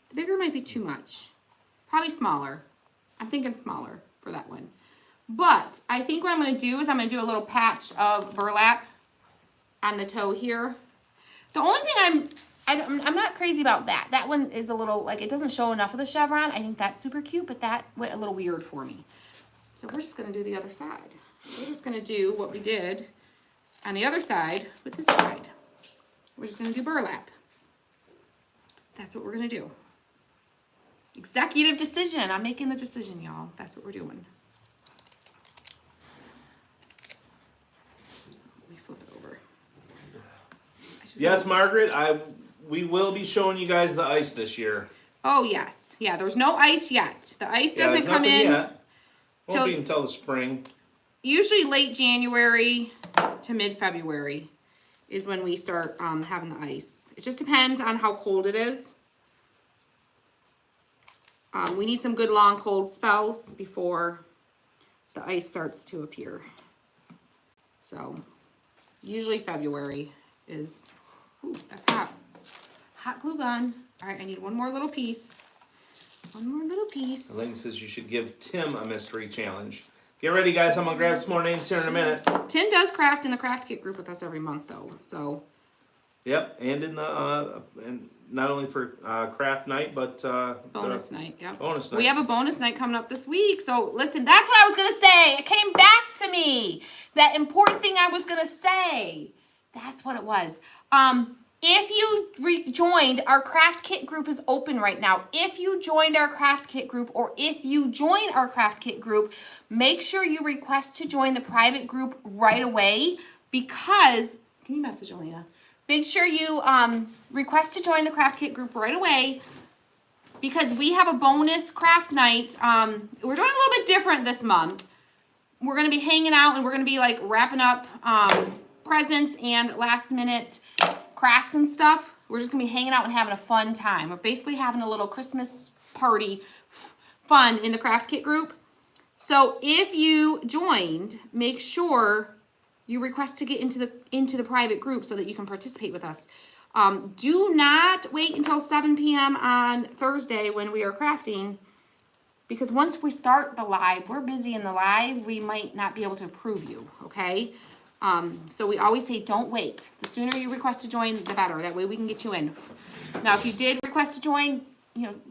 The bigger might be too much. Probably smaller. I'm thinking smaller for that one. But I think what I'm going to do is I'm going to do a little patch of burlap on the toe here. The only thing I'm not crazy about that. That one is a little, like, it doesn't show enough of the chevron. I think that's super cute, but that went a little weird for me. So we're just going to do the other side. We're just going to do what we did on the other side with this side. We're just going to do burlap. That's what we're going to do. Executive decision. I'm making the decision, y'all. That's what we're doing. Let me flip it over. Yes, Margaret, we will be showing you guys the ice this year. Oh, yes. Yeah, there's no ice yet. The ice doesn't come in. Yet. Won't be until the spring. Usually late January to mid-February is when we start having the ice. It just depends on how cold it is. We need some good long cold spells before the ice starts to appear. So usually February is, ooh, that's hot. Hot glue gun. All right, I need one more little piece. One more little piece. Elaine says you should give Tim a mystery challenge. Get ready, guys. I'm going to grab some more names here in a minute. Tim does craft in the craft kit group with us every month, though. So. Yep, and in the and not only for craft night, but bonus night. Yeah. Bonus night. We have a bonus night coming up this week. So listen, that's what I was gonna say. It came back to me. That important thing I was gonna say. That's what it was. If you joined, our craft kit group is open right now. If you joined our craft kit group, or if you join our craft kit group, make sure you request to join the private group right away, because, can you message Elena? Make sure you request to join the craft kit group right away, because we have a bonus craft night. We're doing a little bit different this month. We're going to be hanging out, and we're going to be like wrapping up presents and last minute crafts and stuff. We're just gonna be hanging out and having a fun time. We're basically having a little Christmas party fun in the craft kit group. So if you joined, make sure you request to get into the private group so that you can participate with us. Do not wait until 7 p.m. on Thursday when we are crafting, because once we start the live, we're busy in the live, we might not be able to approve you, okay? So we always say don't wait. The sooner you request to join, the better. That way we can get you in. Now, if you did request to join,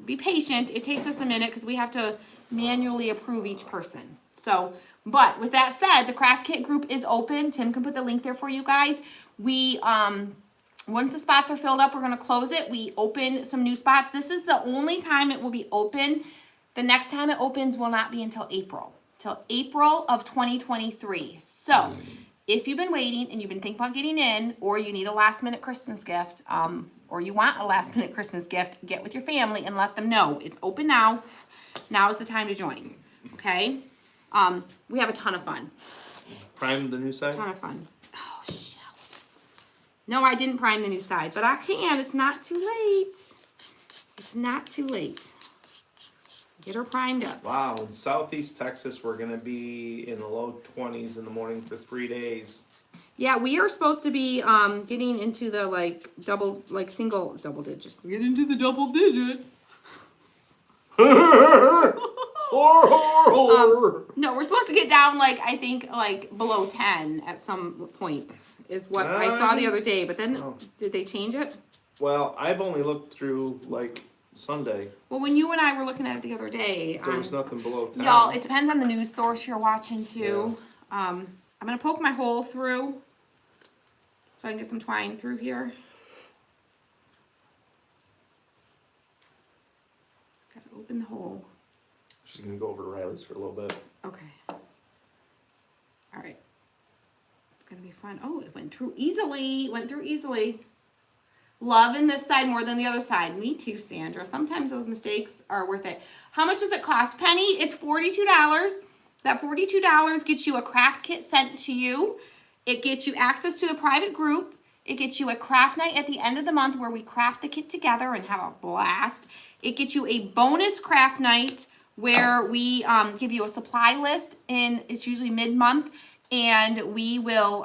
be patient. It takes us a minute because we have to manually approve each person. So, but with that said, the craft kit group is open. Tim can put the link there for you guys. We, once the spots are filled up, we're going to close it. We open some new spots. This is the only time it will be open. The next time it opens will not be until April of 2023. So, if you've been waiting and you've been thinking about getting in, or you need a last minute Christmas gift, or you want a last minute Christmas gift, get with your family and let them know. It's open now. Now is the time to join, okay? We have a ton of fun. Prime the new side? Ton of fun. Oh, shit. No, I didn't prime the new side, but I can. It's not too late. It's not too late. Get her primed up. Wow, in Southeast Texas, we're going to be in the low 20s in the morning for 3 days. Yeah, we are supposed to be getting into the single double digits. Get into the double digits. No, we're supposed to get down I think below 10 at some points is what I saw the other day. But then, did they change it? Well, I've only looked through Sunday. Well, when you and I were looking at it the other day, there was nothing below 10. Y'all, it depends on the news source you're watching too. Yeah. I'm gonna poke my hole through so I can get some twine through here. Gotta open the hole. She's gonna go over to Riley's for a little bit. Okay. All right. It's gonna be fun. Oh, it went through easily. Went through easily. Loving this side more than the other side. Me too, Sandra. Sometimes those mistakes are worth it. How much does it cost? Penny, it's $42. That $42 gets you a craft kit sent to you. It gets you access to the private group. It gets you a craft night at the end of the month where we craft the kit together and have a blast. It gets you a bonus craft night where we give you a supply list, and it's usually mid-month, and we will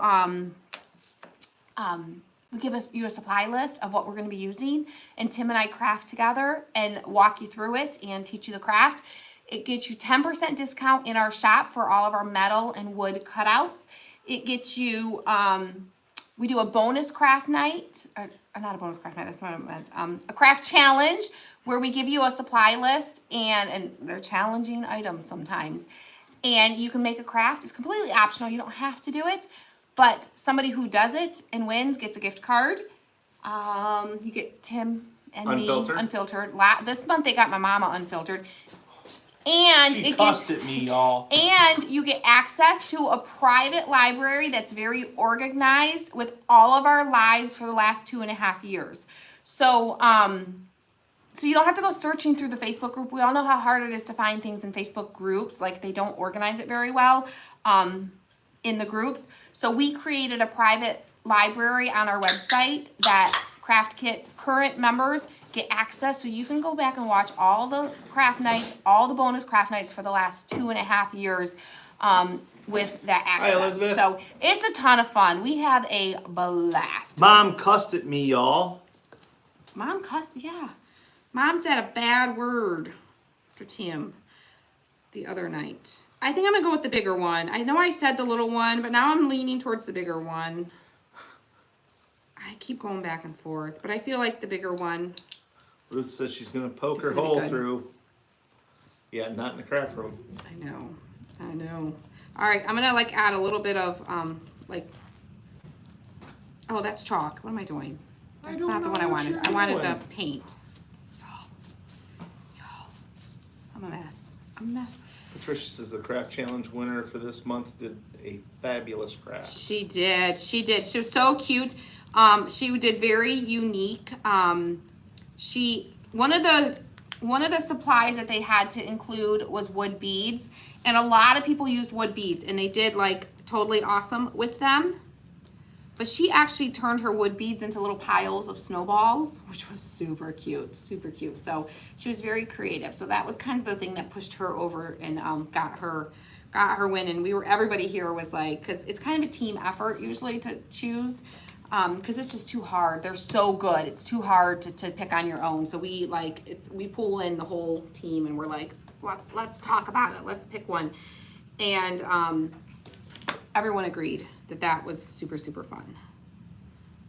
we give you a supply list of what we're going to be using, and Tim and I craft together and walk you through it and teach you the craft. It gets you 10% discount in our shop for all of our metal and wood cutouts. It gets you, we do a bonus craft night, or not a bonus craft night, that's what I meant, a craft challenge where we give you a supply list, and they're challenging items sometimes. And you can make a craft. It's completely optional. You don't have to do it. But somebody who does it and wins gets a gift card. You get Tim and Unfiltered? me unfiltered. This month they got my mama unfiltered. And She cussed at me, y'all. And you get access to a private library that's very organized with all of our lives for the last 2.5 years. So, so you don't have to go searching through the Facebook group. We all know how hard it is to find things in Facebook groups. Like, they don't organize it very well in the groups. So we created a private library on our website that Craft Kit current members get access, so you can go back and watch all the craft nights, all the bonus craft nights for the last 2.5 years with that access. Hi, Elizabeth. So it's a ton of fun. We have a blast. Mom cussed at me, y'all. Mom cussed, yeah. Mom said a bad word to Tim the other night. I think I'm gonna go with the bigger one. I know I said the little one, but now I'm leaning towards the bigger one. I keep going back and forth, but I feel like the bigger one. Ruth says she's gonna poke It's her gonna be hole good. through. Yeah, not in the craft room. I know. All right, I'm gonna like add a little bit of like, oh, that's chalk. What am I doing? I That's don't not the know one I what wanted. you're I wanted doing. the paint. Y'all, I'm a mess. Patricia says the craft challenge winner for this month did a fabulous craft. She did. She was so cute. She did very unique. One of the supplies that they had to include was wood beads, and a lot of people used wood beads, and they did like totally awesome with them. But she actually turned her wood beads into little piles of snowballs, which was super cute, super cute. So she was very creative. So that was kind of the thing that pushed her over and got her win. And everybody here was like, because it's kind of a team effort usually to choose, because it's just too hard. They're so good. It's too hard to pick on your own. So we pull in the whole team and we're like, let's talk about it. Let's pick one. And everyone agreed that was super, super fun.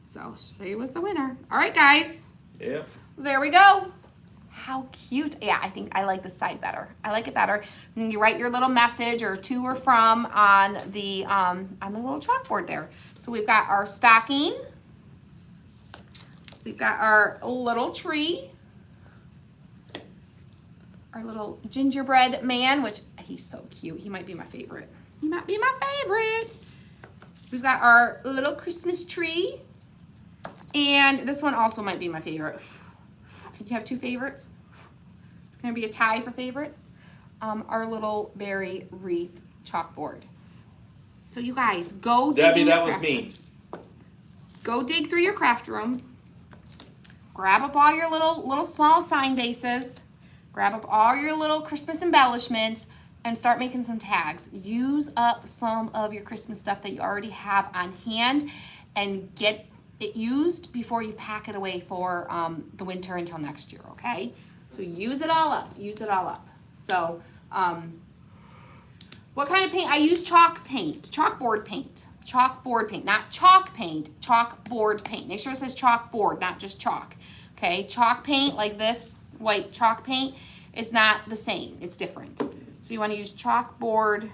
So she was the winner. All right, guys. Yeah. There we go. How cute. Yeah, I think I like this side better. I like it better. And you write your little message or to or from on the little chalkboard there. So we've got our stocking. We've got our little tree. Our little gingerbread man, which he's so cute. He might be my favorite. He might be my favorite. We've got our little Christmas tree. And this one also might be my favorite. Could you have two favorites? It's gonna be a tie for favorites. Our little berry wreath chalkboard. So you guys, go dig Debbie, in your that was craft me. room. Go dig through your craft room. Grab up all your little small sign bases. Grab up all your little Christmas embellishments and start making some tags. Use up some of your Christmas stuff that you already have on hand and get it used before you pack it away for the winter until next year, okay? So use it all up, So what kind of paint? I use chalkboard paint, not chalk paint, chalkboard paint. Make sure it says chalkboard, not just chalk, okay? Chalk paint, like this white chalk paint, is not the same, it's different. So you wanna use chalkboard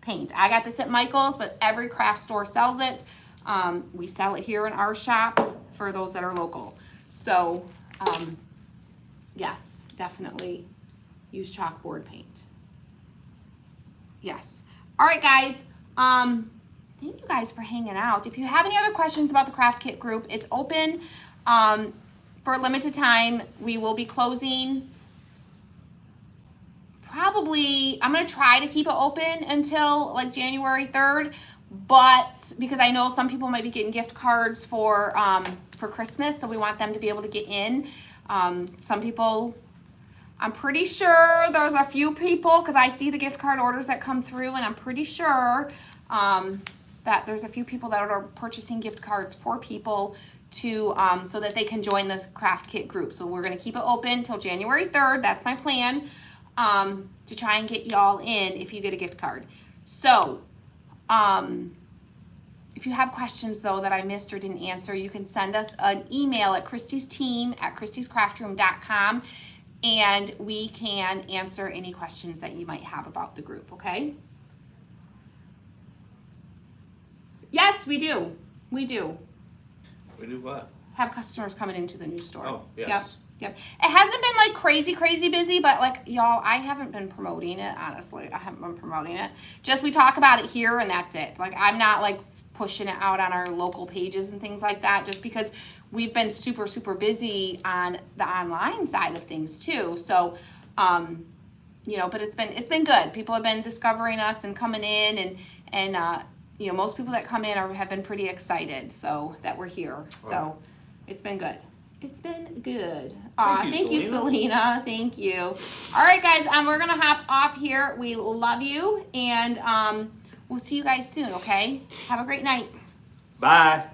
paint. I got this at Michael's, but every craft store sells it. We sell it here in our shop for those that are local. So, yes, definitely use chalkboard paint. Yes. All right, guys. Thank you guys for hanging out. If you have any other questions about the Craft Kit group, it's open for a limited time. We will be closing probably, I'm going to try to keep it open until like January 3rd. But because I know some people might be getting gift cards for Christmas, so we want them to be able to get in. Some people, I'm pretty sure there's a few people, because I see the gift card orders that come through, and I'm pretty sure that there's a few people that are purchasing gift cards for people to so that they can join the craft kit group. So we're gonna keep it open till January 3rd. That's my plan, to try and get y'all in if you get a gift card. So if you have questions though that I missed or didn't answer, you can send us an email at christysteam@christyscraftroom.com, and we can answer any questions that you might have about the group, okay? Yes, we do. We do. We do what? Have customers coming into the new store. Oh, yes. Yep. It hasn't been like crazy busy, but like y'all, I haven't been promoting it, honestly. I haven't been promoting it. Just we talk about it here and that's it. Like I'm not like pushing it out on our local pages and things like that, just because we've been super busy on the online side of things too. So, you know, but it's been good. People have been discovering us and coming in, and you know, most people that come in have been pretty excited so that we're here. So it's been good. It's been good. Thank you, Selena. Thank you. All right, guys, we're gonna hop off here. We love you, and we'll see you guys soon, okay? Have a great night. Bye.